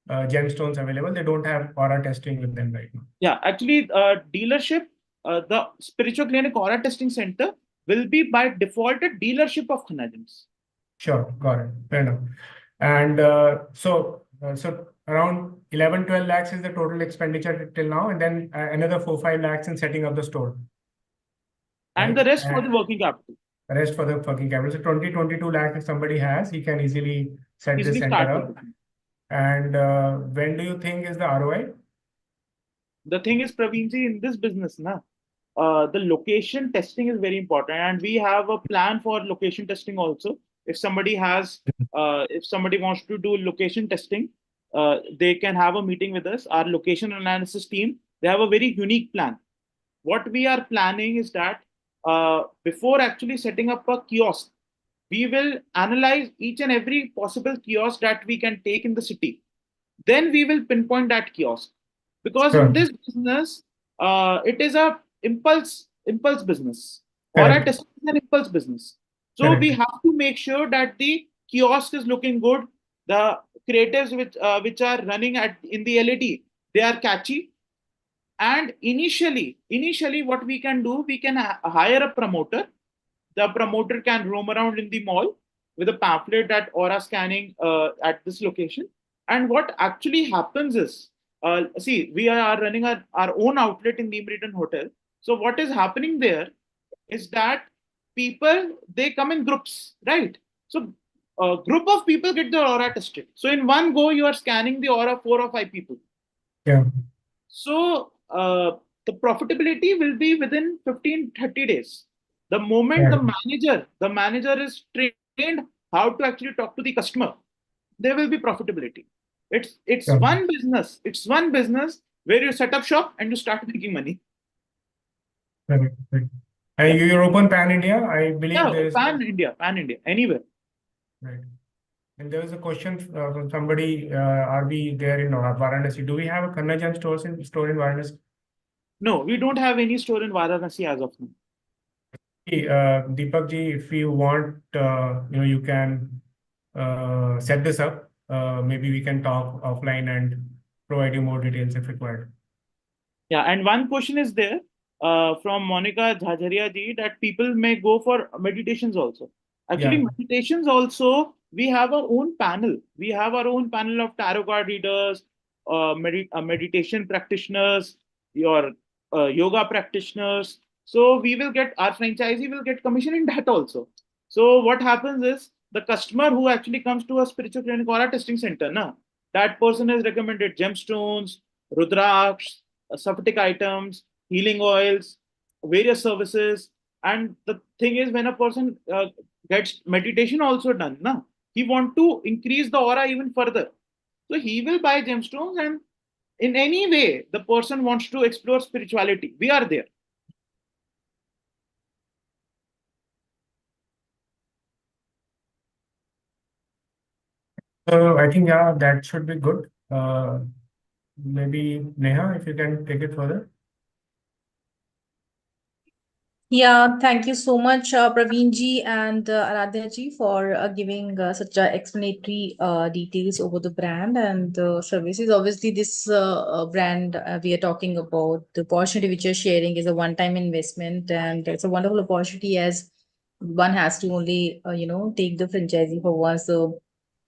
gemstones available. They don't have aura testing with them right now. Yeah, actually, dealership, the spiritual clinic aura testing center will be by default a dealership of Khanna Gems. Sure, got it. Fair enough. And so around 11-12 lakhs is the total expenditure till now, and then another 4-5 lakhs in setting up the store. And the rest for the working capital. The rest for the working capital. So 22 lakhs if somebody has, he can easily set this center up. And when do you think is the ROI? The thing is, Praveenji, in this business, the location testing is very important, and we have a plan for location testing also. If somebody has, if somebody wants to do location testing, they can have a meeting with us. Our location analysis team, they have a very unique plan. What we are planning is that before actually setting up a kiosk, we will analyze each and every possible kiosk that we can take in the city. Then we will pinpoint that kiosk. Because in this business, it is a impulse business. Or a testing is an impulse business. So we have to make sure that the kiosk is looking good. The creatives which are running in the LED, they are catchy. And initially, what we can do, we can hire a promoter. The promoter can roam around in the mall with a pamphlet that aura scanning at this location. And what actually happens is, see, we are running our own outlet in the Meridian Hotel. So what is happening there is that people, they come in groups, right? So a group of people get the aura tested. So in one go, you are scanning the aura 4 or 5 people. Yeah. So the profitability will be within 15-30 days. The moment the manager is trained how to actually talk to the customer, there will be profitability. It's one business. It's one business where you set up shop and you start making money. Right. And you're open pan-India, I believe. Yeah, pan-India, anywhere. Right. And there was a question from somebody, are we there in Varanasi? Do we have a Khanna Gems store in Varanasi? No, we don't have any store in Varanasi as of now. Deepak ji, if you want, you can set this up. Maybe we can talk offline and provide you more details if required. Yeah, and one question is there from Monica Jhajaria ji that people may go for meditations also. Actually, meditations also, we have our own panel. We have our own panel of tarot card readers, meditation practitioners, your yoga practitioners. So we will get, our franchisee will get commission in that also. So what happens is, the customer who actually comes to a spiritual clinic or a testing center, that person has recommended gemstones, rudraksh, Saphitic items, healing oils, various services. And the thing is, when a person gets meditation also done, he wants to increase the aura even further. So he will buy gemstones, and in any way the person wants to explore spirituality, we are there. So I think, yeah, that should be good. Maybe Neha, if you can take it further. Yeah, thank you so much, Praveen ji and Aradhya ji, for giving such explanatory details over the brand and services. Obviously, this brand we are talking about, the opportunity which you're sharing is a one-time investment, and it's a wonderful opportunity as one has to only, take the franchisee for once, the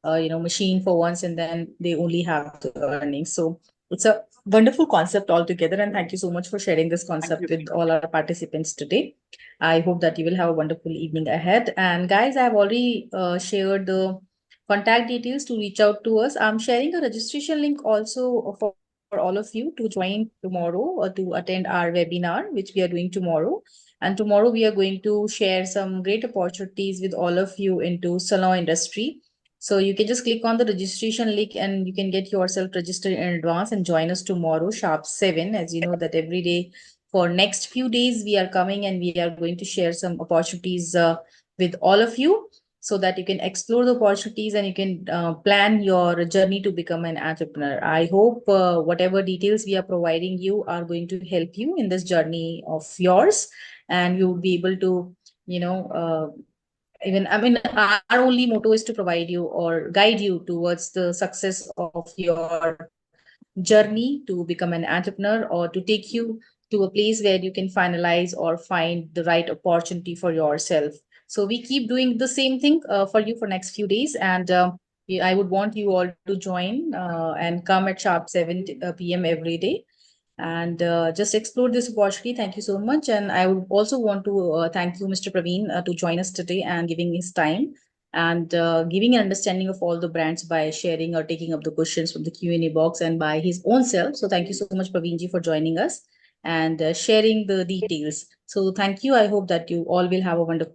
machine for once, and then they only have the earnings. So it's a wonderful concept altogether, and thank you so much for sharing this concept with all our participants today. I hope that you will have a wonderful evening ahead. And guys, I have already shared the contact details to reach out to us. I'm sharing a registration link also for all of you to join tomorrow or to attend our webinar, which we are doing tomorrow. And tomorrow we are going to share some great opportunities with all of you into salon industry. So you can just click on the registration link and you can get yourself registered in advance and join us tomorrow sharp 7. As you know that every day for next few days we are coming and we are going to share some opportunities with all of you so that you can explore the opportunities and you can plan your journey to become an entrepreneur. I hope whatever details we are providing you are going to help you in this journey of yours, and you will be able to, our only motto is to provide you or guide you towards the success of your journey to become an entrepreneur, or to take you to a place where you can finalize or find the right opportunity for yourself. So we keep doing the same thing for you for next few days, and I would want you all to join and come at sharp 7 p.m. every day and just explore this opportunity. Thank you so much. And I would also want to thank you, Mr. Praveen, to join us today and giving his time and giving an understanding of all the brands by sharing or taking up the questions from the Q&A box and by his own self. So thank you so much, Praveen ji, for joining us and sharing the details. So thank you. I hope that you all will have a wonderful